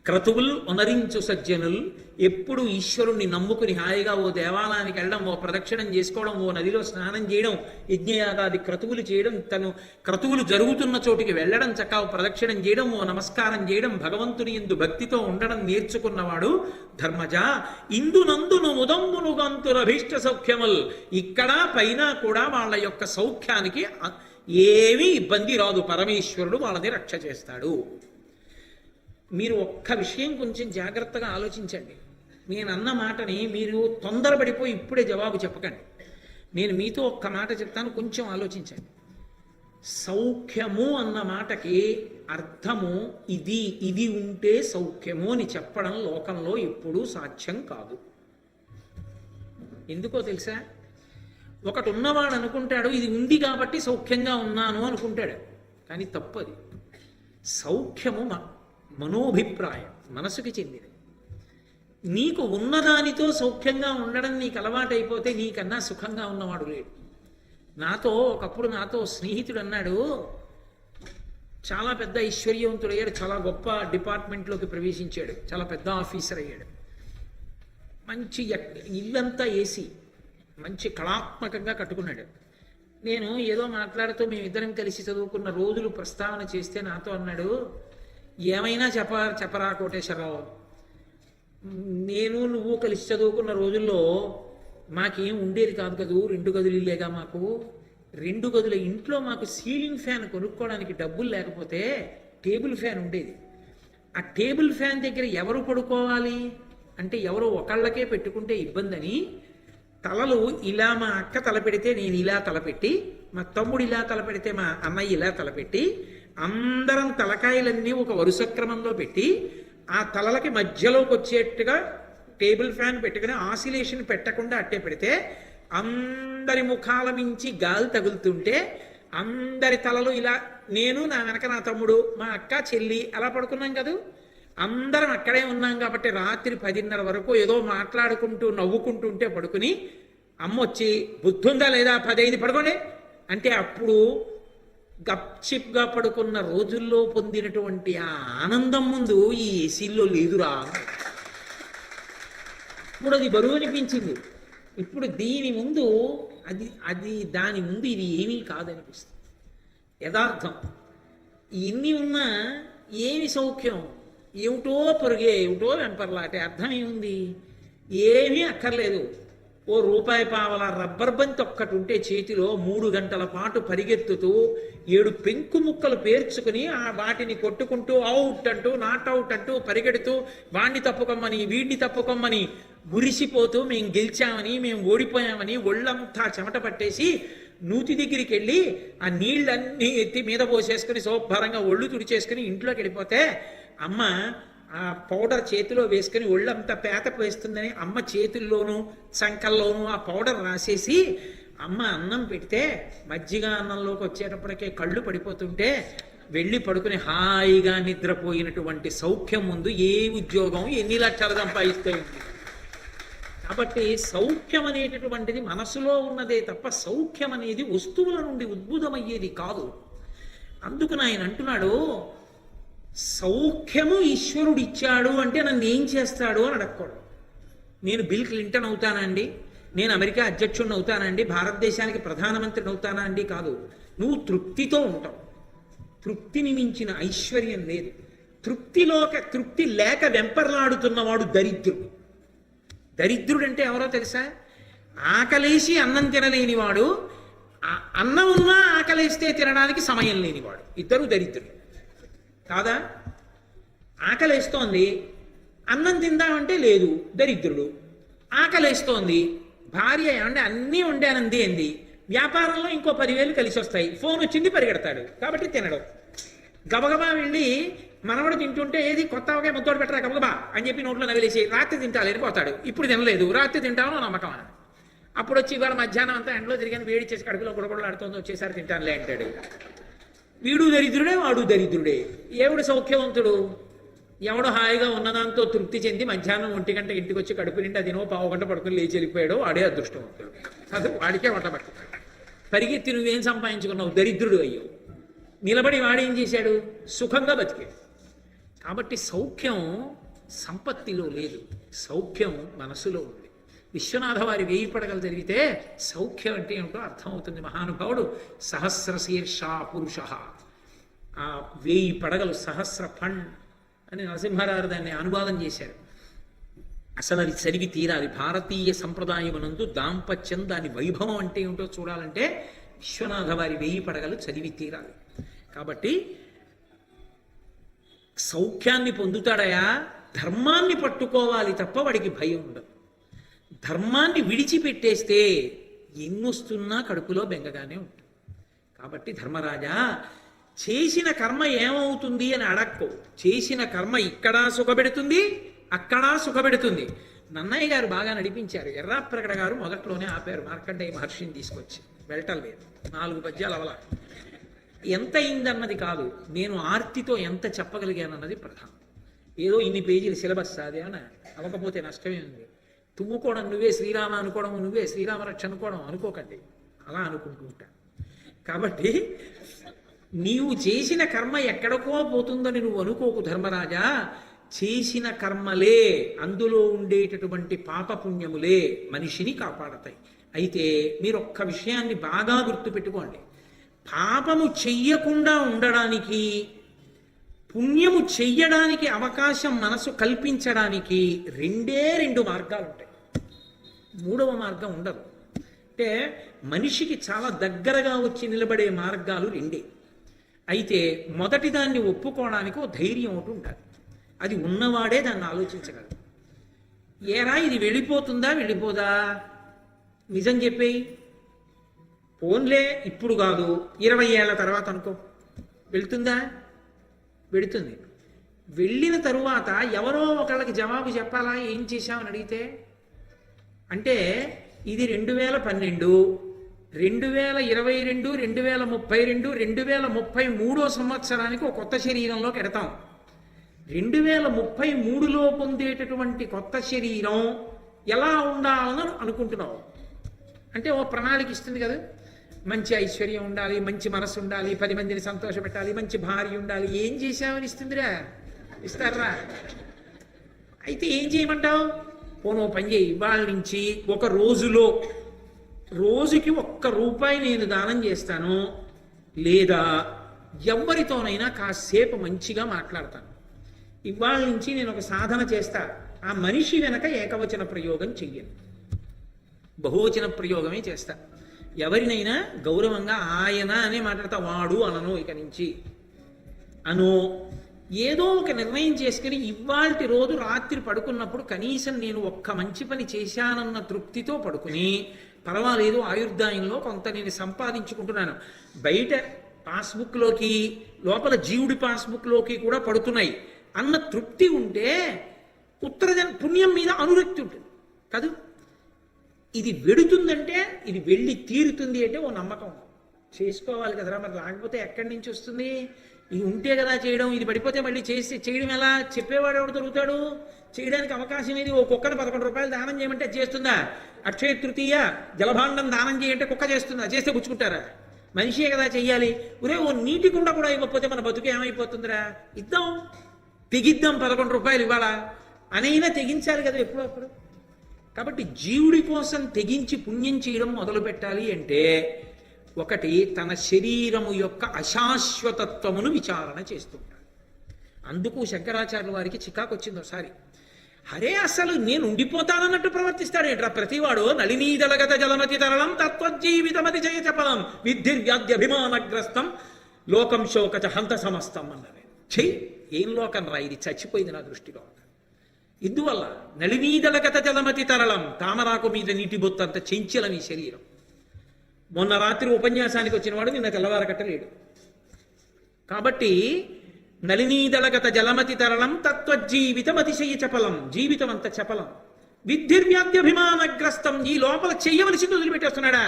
క్రతువులు ఒనరించు సజ్జనులు, ఎప్పుడు ఈశ్వరుణ్ణి నమ్ముకుని హాయిగా ఓ దేవాలయానికి వెళ్ళడం, ఓ ప్రదక్షిణం చేసుకోవడం, ఓ నదిలో స్నానం చేయడం, యజ్ఞయాగాది క్రతువులు చేయడం, తను క్రతువులు జరుగుతున్న చోటికి వెళ్ళడం, చక్కగా ప్రదక్షిణం చేయడం, ఓ నమస్కారం చేయడం, భగవంతుని యందు భక్తితో ఉండడం నేర్చుకున్నవాడు ధర్మజ. ఇందునందును ముదంబునుగంతురభీష్ట సౌఖ్యముల్, ఇక్కడ పైన కూడా వాళ్ళ యొక్క సౌఖ్యానికి ఏమీ ఇబ్బంది రాదు. పరమేశ్వరుడు వాళ్ళని రక్ష చేస్తాడు. మీరు ఒక్క విషయం కొంచెం జాగ్రత్తగా ఆలోచించండి. నేను అన్న మాటని మీరు తొందరపడిపోయి ఇప్పుడే జవాబు చెప్పకండి. నేను మీతో ఒక్క మాట చెప్తాను, కొంచెం ఆలోచించండి. సౌఖ్యము అన్న మాటకి అర్థము ఇది ఉంటే సౌఖ్యము అని చెప్పడం లోకంలో ఎప్పుడూ సాధ్యం కాదు. ఎందుకో తెలుసా? ఒకటి ఉన్నవాడు అనుకుంటాడు ఇది ఉంది కాబట్టి సౌఖ్యంగా ఉన్నాను అనుకుంటాడు, కానీ తప్పది. సౌఖ్యము మనోభిప్రాయం, మనసుకి చెందినది. నీకు ఉన్నదానితో సౌఖ్యంగా ఉండడం నీకు అలవాటైపోతే నీకన్నా సుఖంగా ఉన్నవాడు లేడు. ఒకప్పుడు నాతో స్నేహితుడు అన్నాడు, చాలా పెద్ద ఐశ్వర్యవంతుడయ్యాడు, చాలా గొప్ప డిపార్ట్మెంట్లోకి ప్రవేశించాడు, చాలా పెద్ద ఆఫీసర్ అయ్యాడు, మంచి ఇల్లంతా ఏసీ, మంచి కళాత్మకంగా కట్టుకున్నాడు. నేను ఏదో మాట్లాడుతూ మేమిద్దరం కలిసి చదువుకున్న రోజులు ప్రస్తావన చేస్తే నాతో అన్నాడు, ఏమైనా చెప్పరా కోటేశ్వరరావు, నువ్వు కలిసి చదువుకున్న రోజుల్లో మాకేం ఉండేది కాదు కదూ, 2 గదులు ఇల్లేగా మాకు, 2 గదుల ఇంట్లో మాకు సీలింగ్ ఫ్యాన్ కొనుక్కోవడానికి డబ్బులు లేకపోతే టేబుల్ ఫ్యాన్ ఉండేది. ఆ టేబుల్ ఫ్యాన్ దగ్గర ఎవరు పడుకోవాలి అంటే ఎవరు ఒకళ్ళకే పెట్టుకుంటే ఇబ్బందని తలలు ఇలా మా అక్క తలపెడితే నేను ఇలా తలపెట్టి, మా తమ్ముడు ఇలా తలపెడితే మా అన్నయ్య ఇలా తలపెట్టి, అందరం తలకాయలన్నీ ఒక వరుస క్రమంలో పెట్టి ఆ తలలకి మధ్యలోకి వచ్చేట్టుగా టేబుల్ ఫ్యాన్ పెట్టుకుని ఆసిలేషన్ పెట్టకుండా అట్టే పెడితే అందరి ముఖాల మించి గాలి తగులుతుంటే అందరి తలలు ఇలా, నేను నా వెనక నా తమ్ముడు మా అక్క చెల్లి అలా పడుకున్నాం కదా. అందరం అక్కడే ఉన్నాం కాబట్టి రాత్రి 10:30 వరకు ఏదో మాట్లాడుకుంటూ నవ్వుకుంటుంటే పడుకుని అమ్మ వచ్చి బుద్ధుందా లేదా 10 పడుకోండి అంటే అప్పుడు గప్చిప్గా పడుకున్న రోజుల్లో పొందినటువంటి ఆ ఆనందం ముందు ఈ ఏసీల్లో లేదురా. ఇప్పుడు అది బరువు అనిపించింది. ఇప్పుడు దీని ముందు దాని ముందు ఇది ఏమీ కాదనిపిస్తుంది. యథార్థం ఎన్ని ఉన్నా ఏమి సౌఖ్యం, ఏమిటో పొరుగే ఏమిటో వెంపర్లాటే, అర్థం ఏముంది, ఏమీ అక్కర్లేదు. ఓ రూపాయి పావల రబ్బర్ బంతి ఒక్కటి ఉంటే చేతిలో 3 గంటల పాటు పరిగెత్తుతూ 7 పెంకు ముక్కలు పేర్చుకుని వాటిని కొట్టుకుంటూ అవుట్ అంటూ నాట్ అవుట్ అంటూ పరిగెడుతూ వాణ్ణి తప్పుకోమని వీడిని తప్పుకోమని మురిసిపోతూ మేము గెలిచామని మేము ఓడిపోయామని ఒళ్ళంతా చెమట పట్టేసి నూతి దగ్గరికి వెళ్ళి ఆ నీళ్ళన్నీ ఎత్తి మీద పోసేసుకుని శుభ్రంగా ఒళ్ళు తుడిచేసుకుని ఇంట్లోకి వెళ్ళిపోతే అమ్మ ఆ పౌడర్ చేతిలో వేసుకుని ఒళ్ళంతా పేత వేస్తుందని అమ్మ చేతుల్లోనూ సంకల్లోనూ ఆ పౌడర్ రాసేసి అమ్మ అన్నం పెడితే మజ్జిగ అన్నంలోకి వచ్చేటప్పటికే కళ్ళు పడిపోతుంటే వెళ్ళి పడుకుని హాయిగా నిద్రపోయినటువంటి సౌఖ్యం ముందు ఏ ఉద్యోగం ఎన్ని లక్షలు సంపాదిస్తే ఉంది. కాబట్టి సౌఖ్యం అనేటటువంటిది మనసులో ఉన్నదే తప్ప సౌఖ్యం అనేది వస్తువుల నుండి ఉద్భుతమయ్యేది కాదు. అందుకని ఆయన అంటున్నాడు, సౌఖ్యము ఈశ్వరుడు ఇచ్చాడు అంటే నన్ను ఏం చేస్తాడు అని అడగకూడదు. నేను బిల్ క్లింటన్ అవుతానండి, నేను అమెరికా అధ్యక్షుడిని అవుతానండి, భారతదేశానికి ప్రధానమంత్రిని అవుతానా అండి కాదు. నువ్వు తృప్తితో ఉంటావు. తృప్తిని మించిన ఐశ్వర్యం లేదు. తృప్తి లేక వెంపర్లాడుతున్నవాడు దరిద్రుడు. దరిద్రుడంటే ఎవరో తెలుసా? ఆకలేసి అన్నం తినలేనివాడు, అన్నం ఉన్నా ఆకలేస్తే తినడానికి సమయం లేనివాడు. ఇద్దరు దరిద్రుడు కాదా? ఆకలేస్తోంది, అన్నం తిందామంటే లేదు, దరిద్రుడు. ఆకలేస్తోంది, భార్య ఏమంటే అన్నీ వండానంది ఏంది, వ్యాపారంలో ఇంకో 10,000 కలిసి వస్తాయి, ఫోన్ వచ్చింది పరిగెడతాడు కాబట్టి తినడం. గబగబా వెళ్ళి మనవడు తింటుంటే ఏది కొత్త అవకాయ ముద్దోడు పెట్టరా గబగబా అని చెప్పి నోట్లో నవిలేసి రాత్రి తింటాలని పోతాడు. ఇప్పుడు తినలేదు, రాత్రి తింటామో నమ్మకమా. అప్పుడు వచ్చి ఇవాళ మధ్యాహ్నం అంతా ఎండలో తిరిగాను, వేడి చేసి కడుపులో గుడగొడలాడుతోంది, వచ్చేసారి తింటానులే అంటాడు. వీడు దరిద్రుడే, వాడు దరిద్రుడే. ఎవడు సౌఖ్యవంతుడు? ఎవడు హాయిగా ఉన్నదాంతో తృప్తి చెంది మధ్యాహ్నం 1 గంట ఇంటికి వచ్చి కడుపు నిండా అదినో 1/2 గంట పడుకుని లేచి వెళ్ళిపోయాడో వాడే అదృష్టవంతుడు. అది వాడికే వంట పట్టుకున్నాడు. పరిగెత్తి నువ్వేం సంపాదించుకున్నావు? దరిద్రుడు అయ్యావు. నిలబడి వాడేం చేశాడు? సుఖంగా బతికాడు. కాబట్టి సౌఖ్యం సంపత్తిలో లేదు, సౌఖ్యం మనసులో ఉంది. విశ్వనాథ వారి 1000 పడగలు జరిగితే సౌఖ్యం అంటే ఏమిటో అర్థమవుతుంది. మహానుభావుడు సహస్రశీర్ష పురుష, ఆ 1000 పడగలు సహస్ర ఫండ్ అని నరసింహారావు దాన్ని అనువాదం చేశారు. అసలు అది చదివి తీరాలి. భారతీయ సంప్రదాయమునందు దాంపత్యం దాని వైభవం అంటే ఏమిటో చూడాలంటే విశ్వనాథ వారి 1000 పడగలు చదివి తీరాలి. కాబట్టి సౌఖ్యాన్ని పొందుతాడయా ధర్మాన్ని పట్టుకోవాలి తప్ప వాడికి భయం ఉండదు. ధర్మాన్ని విడిచిపెట్టేస్తే ఎన్నొస్తున్నా కడుపులో బెంగగానే ఉంటుంది. కాబట్టి ధర్మరాజా, చేసిన కర్మ ఏమవుతుంది అని అడక్కో. చేసిన కర్మ ఇక్కడా సుఖపెడుతుంది, అక్కడా సుఖపెడుతుంది. నన్నయ్య గారు బాగా నడిపించారు. ఎర్రాప్రగడ గారు మొదట్లోనే ఆపారు మార్కండేయ మహర్షిని తీసుకొచ్చి. వెళ్ళటం లేదు, 4 పద్యాలు అవలా. ఎంత అయిందన్నది కాదు, నేను ఆర్తితో ఎంత చెప్పగలిగానన్నది ప్రధానం. ఏదో ఇన్ని పేజీలు సిలబస్ అదే అని అవ్వకపోతే నష్టమే ఉంది. తుమ్ముకోవడం నువ్వే శ్రీరామ అనుకోవడం, నువ్వే శ్రీరామరక్ష అనుకోవడం అనుకోకండి, అలా అనుకుంటూ ఉంటా. కాబట్టి నీవు చేసిన కర్మ ఎక్కడికో పోతుందని నువ్వు అనుకోకు ధర్మరాజా. చేసిన కర్మలే, అందులో ఉండేటటువంటి పాపపుణ్యములే మనిషిని కాపాడతాయి. అయితే మీరు ఒక్క విషయాన్ని బాగా గుర్తుపెట్టుకోండి. పాపము చెయ్యకుండా ఉండడానికి, పుణ్యము చెయ్యడానికి అవకాశం మనసు కల్పించడానికి 2 మార్గాలు ఉంటాయి. 3వ మార్గం ఉండదు. అంటే మనిషికి చాలా దగ్గరగా వచ్చి నిలబడే మార్గాలు రెండే. అయితే మొదటి దాన్ని ఒప్పుకోవడానికి ఓ ధైర్యం ఒకటి ఉండాలి. అది ఉన్నవాడే దాన్ని ఆలోచించగలడు. ఏరా ఇది వెళ్ళిపోతుందా వెళ్ళిపోదా, నిజం చెప్పేయి. ఫోన్లే ఇప్పుడు కాదు 20 ఏళ్ల తర్వాత అనుకో, వెళ్తుందా? వెళుతుంది. వెళ్ళిన తరువాత ఎవరో ఒకళ్ళకి జవాబు చెప్పాలా ఏం చేశామని అడిగితే? అంటే ఇది 2012, 2022, 2032, 2033 సంవత్సరానికి ఒక కొత్త శరీరంలోకి ఎడతాం. 2033లో పొందేటటువంటి కొత్త శరీరం ఎలా ఉండాలని అనుకుంటున్నావు? అంటే ఓ ప్రణాళిక ఇస్తుంది కదా. మంచి ఐశ్వర్యం ఉండాలి, మంచి మనసు ఉండాలి, 10 మందిని సంతోషపెట్టాలి, మంచి భార్య ఉండాలి. ఏం చేశామని ఇస్తుందిరా? ఇస్తారా? అయితే ఏం చేయమంటావు? పోనో పని చేయి, ఇవాళ నుంచి ఒక రోజుకి 1 రూపాయి నేను దానం చేస్తాను, లేదా ఎవరితోనైనా కాసేపు మంచిగా మాట్లాడతాను. ఇవాళ నుంచి నేను ఒక సాధన చేస్తా, ఆ మనిషి వెనక ఏకవచన ప్రయోగం చెయ్యను, బహువచన ప్రయోగమే చేస్తా. ఎవరినైనా గౌరవంగా ఆయన అనే మాట్లాడతా, వాడు అనను ఇక నుంచి అను. ఏదో ఒక నిర్ణయం చేసుకుని ఇవాల్టి రోజు రాత్రి పడుకున్నప్పుడు కనీసం నేను ఒక్క మంచి పని చేశానన్న తృప్తితో పడుకుని, పర్వాలేదు ఆయుర్దాయంలో కొంత నేను సంపాదించుకుంటున్నాను, బయట పాస్బుక్లోకి లోపల జీవుడి పాస్బుక్లోకి కూడా పడుతున్నాయి అన్న తృప్తి ఉంటే పుణ్యం మీద అనురక్తి ఉంటుంది కాదు. ఇది వెడుతుందంటే ఇది వెళ్ళి తీరుతుంది అంటే ఓ నమ్మకం చేసుకోవాలి కదరా. మరి రాకపోతే ఎక్కడి నుంచి వస్తుంది? ఇది ఉంటే కదా చేయడం. ఇది పడిపోతే మళ్ళీ చేయడం ఎలా? చెప్పేవాడు ఎవడు దొరుకుతాడు? చేయడానికి అవకాశం ఏది? ఓ కుక్కను 11 రూపాయలు దానం చేయమంటే చేస్తుందా? అక్షయ తృతీయ జలభాండం దానం చేయంటే కుక్క చేస్తుందా? చేస్తే పుచ్చుకుంటారా? మనిషే కదా చెయ్యాలి. ఒరే ఓ నీటి కుండ కూడా ఇవ్వకపోతే మన బతుకు ఏమైపోతుందిరా? ఇద్దాం, తెగిద్దాం 11 రూపాయలు ఇవ్వాలా అనైనా తెగించాలి కదా ఎప్పుడప్పుడు. కాబట్టి జీవుడి కోసం తెగించి పుణ్యం చేయడం మొదలు పెట్టాలి అంటే ఒకటి తన శరీరము యొక్క అశాశ్వతత్వమును విచారణ చేస్తుంటాడు. అందుకు శంకరాచార్యుల వారికి చికాకు వచ్చింది ఒకసారి. అరే అసలు నేను ఉండిపోతానన్నట్టు ప్రవర్తిస్తాడు ఏంట్రా ప్రతివాడు? నళినీదలగత జలమతి తరళం తత్వజీవితమతి జయ చపలం విద్ధిర్వ్యాధ్యభిమానగ్రస్తం లోకం శోకచ హంత సమస్తం అన్నారు. చెయ్యి, ఏం లోకం రా ఇది, చచ్చిపోయింది నా దృష్టిలో. ఇందువల్ల నళినీదలగత జలమతి తరళం, తామరాకు మీద నీటి బొత్తంత చెంచలం ఈ శరీరం. మొన్న రాత్రి ఉపన్యాసానికి వచ్చినవాడు నిన్న తెల్లవారకట్టలేడు. కాబట్టి నళినీదళగత జలమతి తరళం తత్వజీవితం అతిశయ చపలం, జీవితం అంత చపలం. విద్ధిర్వ్యాధ్యభిమానగ్రస్తం, ఈ లోపల చెయ్యవలసింది వదిలిపెట్టేస్తున్నాడా?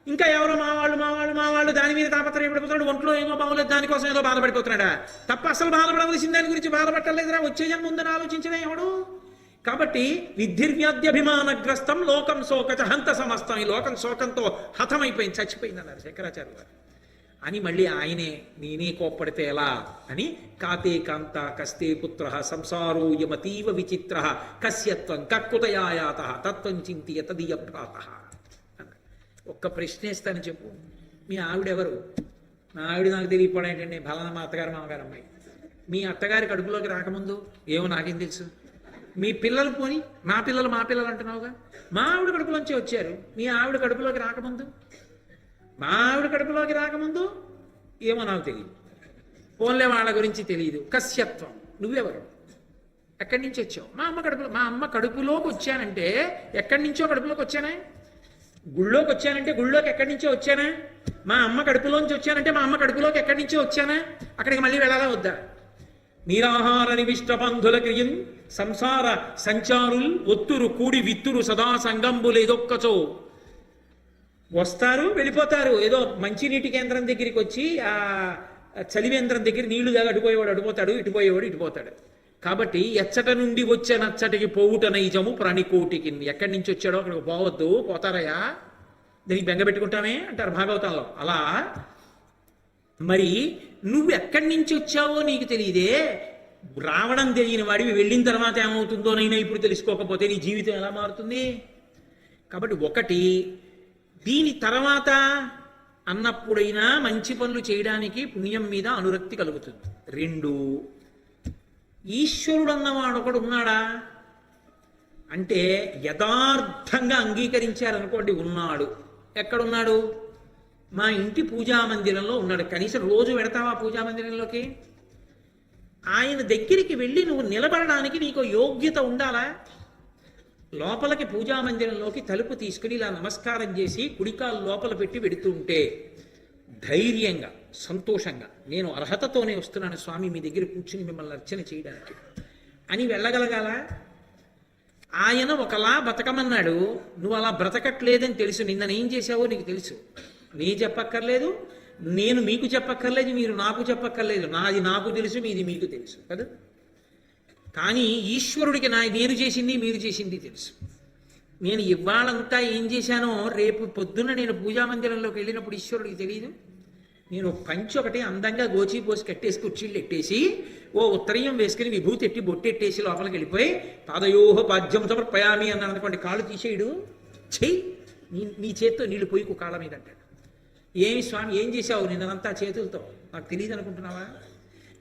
ఇంకా ఎవరో మావాళ్ళు దాని మీద తాపత్రయం పడిపోతున్నాడు, ఒంట్లో ఏమో బాగోలేదు దానికోసం ఏదో బాధపడిపోతున్నాడా తప్ప అసలు బాధపడవలసిన దాని గురించి బాధపట్టలేదురా. వచ్చే జన్మ ఉందని ఆలోచించడే ఎవడు? కాబట్టి విద్ధిర్వ్యాధ్యభిమానగ్రస్తం లోకం శోకచ హంత సమస్తం, ఈ లోకం శోకంతో హతమైపోయింది, చచ్చిపోయింది అన్నారు శంకరాచార్య గారు. అని మళ్ళీ ఆయనే నేనే కోప్పడితే ఎలా అని కాతే కాంత కస్తే పుత్ర సంసారో యమతీవ విచిత్ర కస్యత్వం కక్కుతయాయాత తత్వం చింతియ తదీయభ్రాత. ఒక్క ప్రశ్నేస్తాను చెప్పు, మీ ఆవిడెవరు? మా ఆవిడ నాకు తెలియకపోవడం ఏంటండి, ఫలానా మా అత్తగారు మామగారు అమ్మాయి. మీ అత్తగారి కడుపులోకి రాకముందు ఏమో నాకేం తెలుసు? మీ పిల్లలు పోని మా పిల్లలు అంటున్నావుగా, మా ఆవిడ కడుపులోంచి వచ్చారు. మీ ఆవిడ కడుపులోకి రాకముందు, మా ఆవిడ కడుపులోకి రాకముందు ఏమో నాకు తెలియదు, పోన్లే వాళ్ళ గురించి తెలియదు. కస్యత్వం, నువ్వెవరు? ఎక్కడి నుంచి వచ్చావు? మా అమ్మ కడుపులోకి వచ్చానంటే ఎక్కడి నుంచో కడుపులోకి వచ్చానే. గుళ్ళోకి వచ్చానంటే గుళ్ళోకి ఎక్కడి నుంచో వచ్చానా? మా అమ్మ కడుపులోంచి వచ్చానంటే మా అమ్మ కడుపులోకి ఎక్కడి నుంచో వచ్చానా? అక్కడికి మళ్ళీ వెళ్ళాలా వద్దా? నిరాహార నివిష్ట బంధుల క్రియం సంసార సంచారుల్ ఒత్తురు కూడి విత్తురు సదా సంగంబులు ఏదొక్కచో. వస్తారు వెళ్ళిపోతారు. ఏదో మంచినీటి కేంద్రం దగ్గరికి వచ్చి ఆ చలివేంద్రం దగ్గర నీళ్లు దాకా అడిపోయేవాడు అడిపోతాడు, ఇటుపోయేవాడు ఇటుపోతాడు. కాబట్టి ఎచ్చట నుండి వచ్చే నచ్చటికి పోవుట నైజము ప్రాణికోటికి. ఎక్కడి నుంచి వచ్చాడో అక్కడికి పోవద్దు, పోతారయ్యా దీనికి బెంగ పెట్టుకుంటామే అంటారు భాగవతంలో. అలా మరి నువ్వు ఎక్కడి నుంచి వచ్చావో నీకు తెలియదే. రావడం తెలియని వాడివి వెళ్ళిన తర్వాత ఏమవుతుందోనైనా ఇప్పుడు తెలుసుకోకపోతే నీ జీవితం ఎలా మారుతుంది? కాబట్టి ఒకటి, దీని తర్వాత అన్నప్పుడైనా మంచి పనులు చేయడానికి పుణ్యం మీద అనురక్తి కలుగుతుంది. 2, ఈశ్వరుడు అన్నవాడు ఒకడు ఉన్నాడా అంటే యథార్థంగా అంగీకరించారనుకోండి ఉన్నాడు ఎక్కడున్నాడు? మా ఇంటి పూజా మందిరంలో ఉన్నాడు. కనీసం రోజు వెడతావా పూజా మందిరంలోకి? ఆయన దగ్గరికి వెళ్ళి నువ్వు నిలబడడానికి నీకు యోగ్యత ఉండాలా? లోపలికి పూజా మందిరంలోకి తలుపు తీసుకుని ఇలా నమస్కారం చేసి కుడికాలు లోపల పెట్టి వెడుతుంటే ధైర్యంగా సంతోషంగా నేను అర్హతతోనే వస్తున్నాను స్వామి మీ దగ్గర కూర్చుని మిమ్మల్ని అర్చన చేయడానికి అని వెళ్ళగలగాల? ఆయన ఒకలా బతకమన్నాడు, నువ్వు అలా బ్రతకట్లేదని తెలుసు. నిన్న ఏం చేశావో నీకు తెలుసు. నీ చెప్పక్కర్లేదు, నేను మీకు చెప్పక్కర్లేదు, మీరు నాకు చెప్పక్కర్లేదు. నాది నాకు తెలుసు, మీది మీకు తెలుసు కదా. కానీ ఈశ్వరుడికి నేను చేసింది మీరు చేసింది తెలుసు. నేను ఇవాళంతా ఏం చేశానో రేపు పొద్దున్న నేను పూజామందిరంలోకి వెళ్ళినప్పుడు ఈశ్వరుడికి తెలియదు. నేను పంచి ఒకటి అందంగా గోచి పోసి కట్టేసి కుర్చీళ్ళు ఎట్టేసి ఓ ఉత్తరీయం వేసుకుని విభూతి ఎట్టి బొట్టెట్టేసి లోపలికి వెళ్ళిపోయి పాదయోహ పాద్యం సమర్పయామి అన్నాను అనుకోండి, కాళ్ళు తీసేయడు. చెయ్యి నీ చేత్తో నీళ్లు పోయికు కాళ్ళ మీద అంటాడు. ఏమి స్వామి ఏం చేశావు నిన్నంతా చేతులతో? నాకు తెలియదు అనుకుంటున్నావా?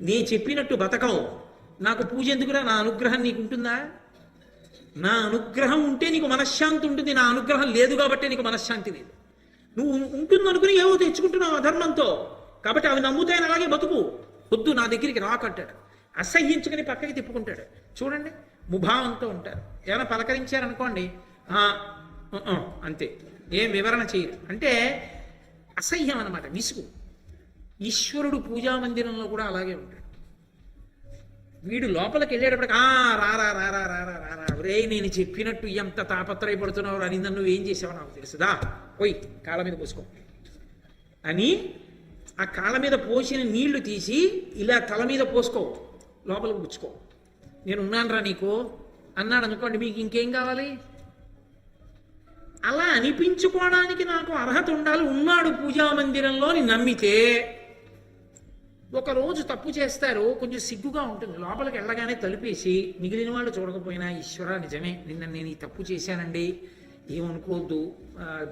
నే చెప్పినట్టు బతకవు. నాకు పూజ ఎందుకురా? నా అనుగ్రహం నీకు ఉంటుందా? నా అనుగ్రహం ఉంటే నీకు మనశ్శాంతి ఉంటుంది. నా అనుగ్రహం లేదు కాబట్టి నీకు మనశ్శాంతి లేదు. నువ్వు ఉంటుందనుకుని ఏవో తెచ్చుకుంటున్నావు అధర్మంతో. కాబట్టి అవి నమ్ముతాయని అలాగే బతుకు. వద్దు నా దగ్గరికి రాకంటాడు. అసహ్యించుకుని పక్కకి తిప్పుకుంటాడు. చూడండి ముభావంతో ఉంటారు. ఏమైనా పలకరించారనుకోండి అంతే, ఏం వివరణ చేయరు. అంటే అసహ్యం అన్నమాట, విసుగు. ఈశ్వరుడు పూజా మందిరంలో కూడా అలాగే ఉంటాడు. వీడు లోపలికి వెళ్ళేటప్పటికి రారా రారా రారా రారా రే నేను చెప్పినట్టు ఎంత తాపత్రయపడుతున్నావు అని నువ్వు ఏం చేసావో నాకు తెలుసుదా, పోయి కాళ్ళ మీద పోసుకో అని ఆ కాళ్ళ మీద పోసిన నీళ్లు తీసి ఇలా తల మీద పోసుకో, లోపలికి పుచ్చుకో. నేను ఉన్నానురా నీకు అన్నాడు అనుకోండి, మీకు ఇంకేం కావాలి? అలా అనిపించుకోవడానికి నాకు అర్హత ఉండాలి. ఉన్నాడు పూజా మందిరంలో అని నమ్మితే ఒకరోజు తప్పు చేస్తారు, కొంచెం సిగ్గుగా ఉంటుంది. లోపలికి వెళ్ళగానే తలుపేసి మిగిలిన వాళ్ళు చూడకపోయినా ఈశ్వర నిజమే నిన్న నేను ఈ తప్పు చేశానండి, ఏమనుకోవద్దు,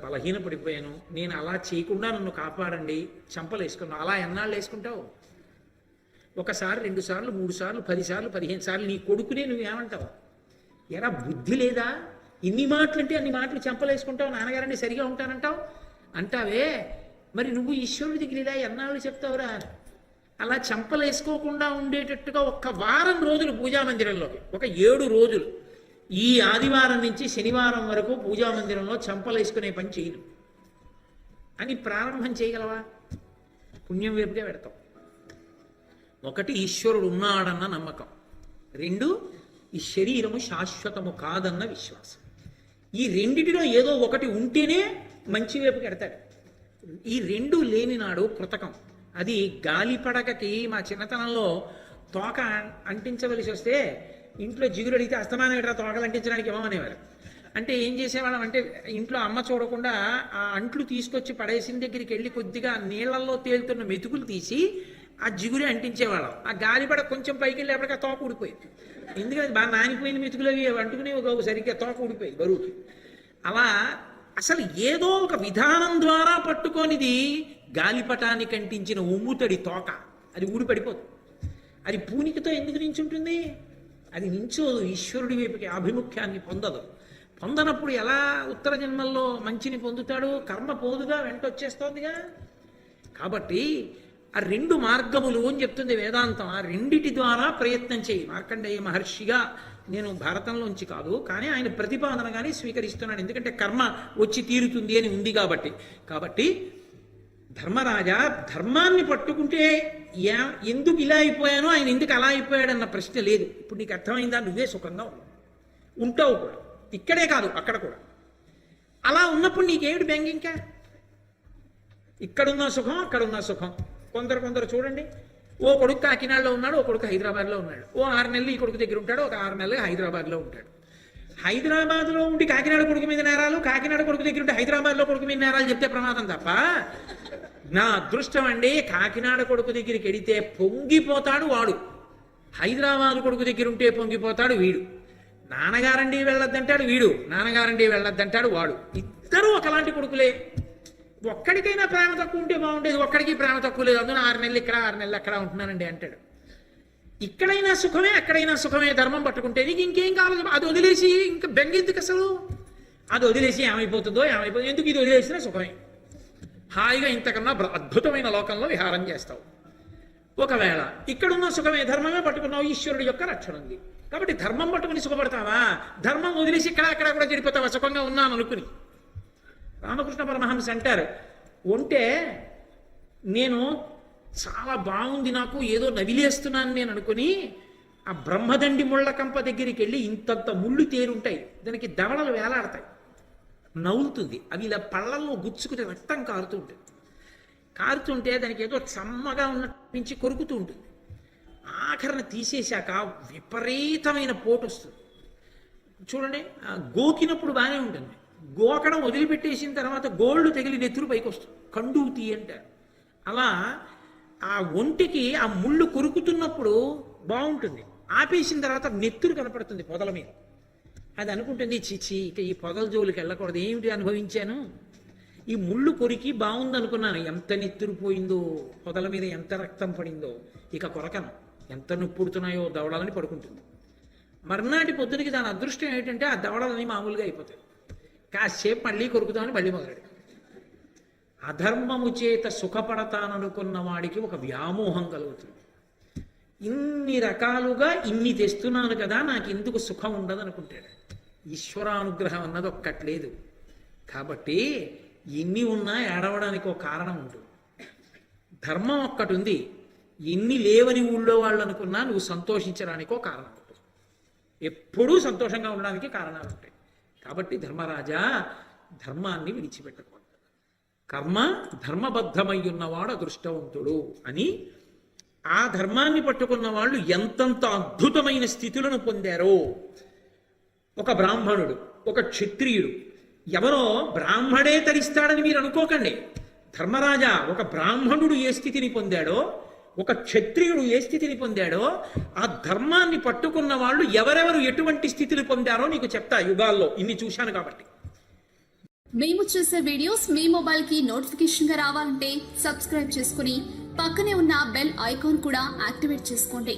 బలహీన పడిపోయాను, నేను అలా చేయకుండా నన్ను కాపాడండి, చంపలు వేసుకున్నావు. అలా ఎన్నాళ్ళు వేసుకుంటావు? ఒకసారి 2 సార్లు 3 సార్లు 10 సార్లు 15 సార్లు నీ కొడుకునే నువ్వేమంటావు? ఎరా బుద్ధి లేదా? ఇన్ని మాటలు అంటే అన్ని మాటలు చంపలేసుకుంటావు, నాన్నగారండి సరిగా ఉంటానంటావు అంటావే. మరి నువ్వు ఈశ్వరుడి దగ్గర ఇలా ఎన్నాళ్ళు చెప్తావురా? అలా చంపలేసుకోకుండా ఉండేటట్టుగా 1 వారం రోజులు పూజా మందిరంలోకి, ఒక 7 రోజులు, ఈ ఆదివారం నుంచి శనివారం వరకు పూజా మందిరంలో చంపలేసుకునే పని చేయను అని ప్రారంభం చేయగలవా? పుణ్యం వైపుగా పెడతాం. 1 ఈశ్వరుడు ఉన్నాడన్న నమ్మకం, 2 ఈ శరీరము శాశ్వతము కాదన్న విశ్వాసం. ఈ రెండిటిలో ఏదో ఒకటి ఉంటేనే మంచి వైపుకి ఎడతాడు. ఈ 2 లేని నాడు కృతకం. అది గాలిపడకకి మా చిన్నతనంలో తోక అంటించవలసి వస్తే ఇంట్లో జిగురు అడిగితే అస్తమానం ఎట్లా తోకలు అంటించడానికి ఇవ్వమనేవారు. అంటే ఏం చేసేవాళ్ళం అంటే ఇంట్లో అమ్మ చూడకుండా ఆ అంట్లు తీసుకొచ్చి పడేసిన దగ్గరికి వెళ్ళి కొద్దిగా నీళ్లలో తేలుతున్న మెతుకులు తీసి ఆ జిగురే అంటించేవాళ్ళం. ఆ గాలిపడ కొంచెం పైకి వెళ్ళేప్పటికీ ఆ తోక ఊడిపోయింది. ఎందుకంటే బాగా నానిపోయిన మెతుకులు అవి అంటుకునేవి సరిగ్గా తోక ఊడిపోయింది బరువుకి. అలా అసలు ఏదో ఒక విధానం ద్వారా పట్టుకొనిది గాలిపటానికి అంటించిన ఉమ్ముతడి తోక, అది ఊడిపడిపోదు. అది పూనికతో ఎందుకు నించుంటుంది? అది నించోదు, ఈశ్వరుడి వైపుకి ఆభిముఖ్యాన్ని పొందదు. పొందనప్పుడు ఎలా ఉత్తర జన్మల్లో మంచిని పొందుతాడు? కర్మ పోదుగా, వెంట వచ్చేస్తోందిగా. కాబట్టి ఆ 2 మార్గములు అని చెప్తుంది వేదాంతం. ఆ రెండిటి ద్వారా ప్రయత్నం చేయి. మార్కండేయ మహర్షిగా నేను భారతంలోంచి కాదు, కానీ ఆయన ప్రతిపాదనగానే స్వీకరిస్తున్నాడు. ఎందుకంటే కర్మ వచ్చి తీరుతుంది అని ఉంది కాబట్టి. కాబట్టి ధర్మరాజా ధర్మాన్ని పట్టుకుంటే ఎందుకు ఇలా అయిపోయానో, ఆయన ఎందుకు అలా అయిపోయాడన్న ప్రశ్న లేదు. ఇప్పుడు నీకు అర్థమైందా? నువ్వే సుఖంగా ఉంటావు కూడా, ఇక్కడే కాదు అక్కడ కూడా. అలా ఉన్నప్పుడు నీకేమిటి బెంగ? ఇంకా ఇక్కడున్న సుఖం అక్కడున్న సుఖం. కొందరు చూడండి, ఓ కొడుకు కాకినాడలో ఉన్నాడు, ఓ కొడుకు హైదరాబాద్లో ఉన్నాడు. ఓ 6 నెలలు ఈ కొడుకు దగ్గర ఉంటాడు, ఒక 6 నెలలు హైదరాబాద్లో ఉంటాడు. హైదరాబాద్లో ఉండి కాకినాడ కొడుకు మీద నేరాలు, కాకినాడ కొడుకు దగ్గర ఉంటే హైదరాబాద్లో కొడుకు మీద నేరాలు చెప్తే ప్రమాదం తప్ప. నా అదృష్టం అండి, కాకినాడ కొడుకు దగ్గరికి వెడితే పొంగిపోతాడు వాడు, హైదరాబాద్ కొడుకు దగ్గర ఉంటే పొంగిపోతాడు వీడు. నాన్నగారండి వెళ్ళొద్దంటాడు వీడు, నాన్నగారండి వెళ్ళొద్దంటాడు వాడు. ఇద్దరూ ఒకలాంటి కొడుకులే. ఒక్కడికైనా ప్రేమ తక్కువ ఉంటే బాగుండేది, ఒక్కడికి ప్రేమ తక్కువ లేదు, అందులో 6 నెలలు ఇక్కడ 6 నెలలు అక్కడ ఉంటున్నానండి అంటాడు. ఇక్కడైనా సుఖమే అక్కడైనా సుఖమే, ధర్మం పట్టుకుంటే నీకు ఇంకేం కావాలి? అది వదిలేసి ఇంకా బెంగెందుకు అసలు? అది వదిలేసి ఏమైపోతుందో ఎందుకు ఇది వదిలేసినా సుఖమే, హాయిగా ఇంతకన్నా అద్భుతమైన లోకంలో విహారం చేస్తావు. ఒకవేళ ఇక్కడున్న సుఖమే ధర్మమే పట్టుకున్నావు, ఈశ్వరుడి యొక్క రక్షణ ఉంది కాబట్టి ధర్మం పట్టుకుని సుఖపడతావా, ధర్మం వదిలేసి అక్కడ కూడా చెడిపోతావా సుఖంగా ఉన్నాను అనుకుని. రామకృష్ణ పరమహంస అంటారు, ఉంటే నేను చాలా బాగుంది నాకు ఏదో నవిలేస్తున్నాను నేను అనుకుని ఆ బ్రహ్మదండి ముళ్ళ కంప దగ్గరికి వెళ్ళి ఇంతంత ముళ్ళు తేరుంటాయి, దానికి దవడలు వేలాడతాయి, నవ్వుతుంది, అవి ఇలా పళ్ళల్లో గుచ్చుకుని రక్తం కారుతుంటే దానికి ఏదో చమ్మగా ఉన్నట్టు కొరుకుతూ ఉంటుంది. ఆఖరణ తీసేశాక విపరీతమైన పోటు వస్తుంది. చూడండి, గోకినప్పుడు బాగానే ఉంటుంది, గోకడం వదిలిపెట్టేసిన తర్వాత గోళ్ళు తగిలి నెత్తురు పైకి వస్తుంది, కండూతి అంటారు. అలా ఆ ఒంటికి ఆ ముళ్ళు కొరుకుతున్నప్పుడు బాగుంటుంది, ఆపేసిన తర్వాత నెత్తురు కనపడుతుంది పొదల మీద. అది అనుకుంటుంది, చిచి ఇక ఈ పొదల జోలికి వెళ్ళకూడదు, ఏమిటి అనుభవించాను, ఈ ముళ్ళు కొరికి బాగుంది అనుకున్నాను, ఎంత నెత్తురు పోయిందో పొదల మీద, ఎంత రక్తం పడిందో, ఇక కొరకను, ఎంత నొప్పుడుతున్నాయో దవడాలని పడుకుంటుంది. మర్నాటి పొద్దునకి దాని అదృష్టం ఏంటంటే ఆ దవడలని మామూలుగా అయిపోతాయి, కాసేపు మళ్ళీ కొరుకుతామని మళ్ళీ మొదలెడు. అధర్మము చేత సుఖపడతాననుకున్న వాడికి ఒక వ్యామోహం కలుగుతుంది, ఇన్ని రకాలుగా ఇన్ని తెస్తున్నాను కదా నాకు ఎందుకు సుఖం ఉండదు అనుకుంటాడు. ఈశ్వరానుగ్రహం అన్నది ఒక్కట్లేదు కాబట్టి ఎన్ని ఉన్నా ఏడవడానికి ఒక కారణం ఉంటుంది. ధర్మం ఒక్కటి ఉంది, ఎన్ని లేవని ఊళ్ళో వాళ్ళు అనుకున్నా నువ్వు సంతోషించడానికో కారణం ఉంటుంది, ఎప్పుడూ సంతోషంగా ఉండడానికి కారణాలు ఉంటాయి. కాబట్టి ధర్మరాజా ధర్మాన్ని విడిచిపెట్టకూడదు, కర్మ ధర్మబద్ధమై ఉన్నవాడు అదృష్టవంతుడు అని. ఆ ధర్మాన్ని పట్టుకున్న వాళ్ళు ఎంతంత అద్భుతమైన స్థితులను పొందారో. ఒక బ్రాహ్మణుడు, ఒక క్షత్రియుడు, ఎవరో బ్రాహ్మడే తరిస్తాడని మీరు అనుకోకండి. ధర్మరాజా, ఒక బ్రాహ్మణుడు ఏ స్థితిని పొందాడో, ఒక క్షత్రియుడు ఏ స్థితిని పొందాడో, ఆ ధర్మాన్ని పట్టుకున్న వాళ్ళు ఎవరెవరు ఎటువంటి స్థితిని పొందారో నీకు చెప్తా. యుగాల్లో ఇన్ని చూశాను కాబట్టి. మేము చేసే వీడియోస్ మీ మొబైల్ కి నోటిఫికేషన్ గా రావాలంటే సబ్స్క్రైబ్ చేసుకుని పక్కనే ఉన్న బెల్ ఐకాన్ కూడా యాక్టివేట్ చేసుకోండి.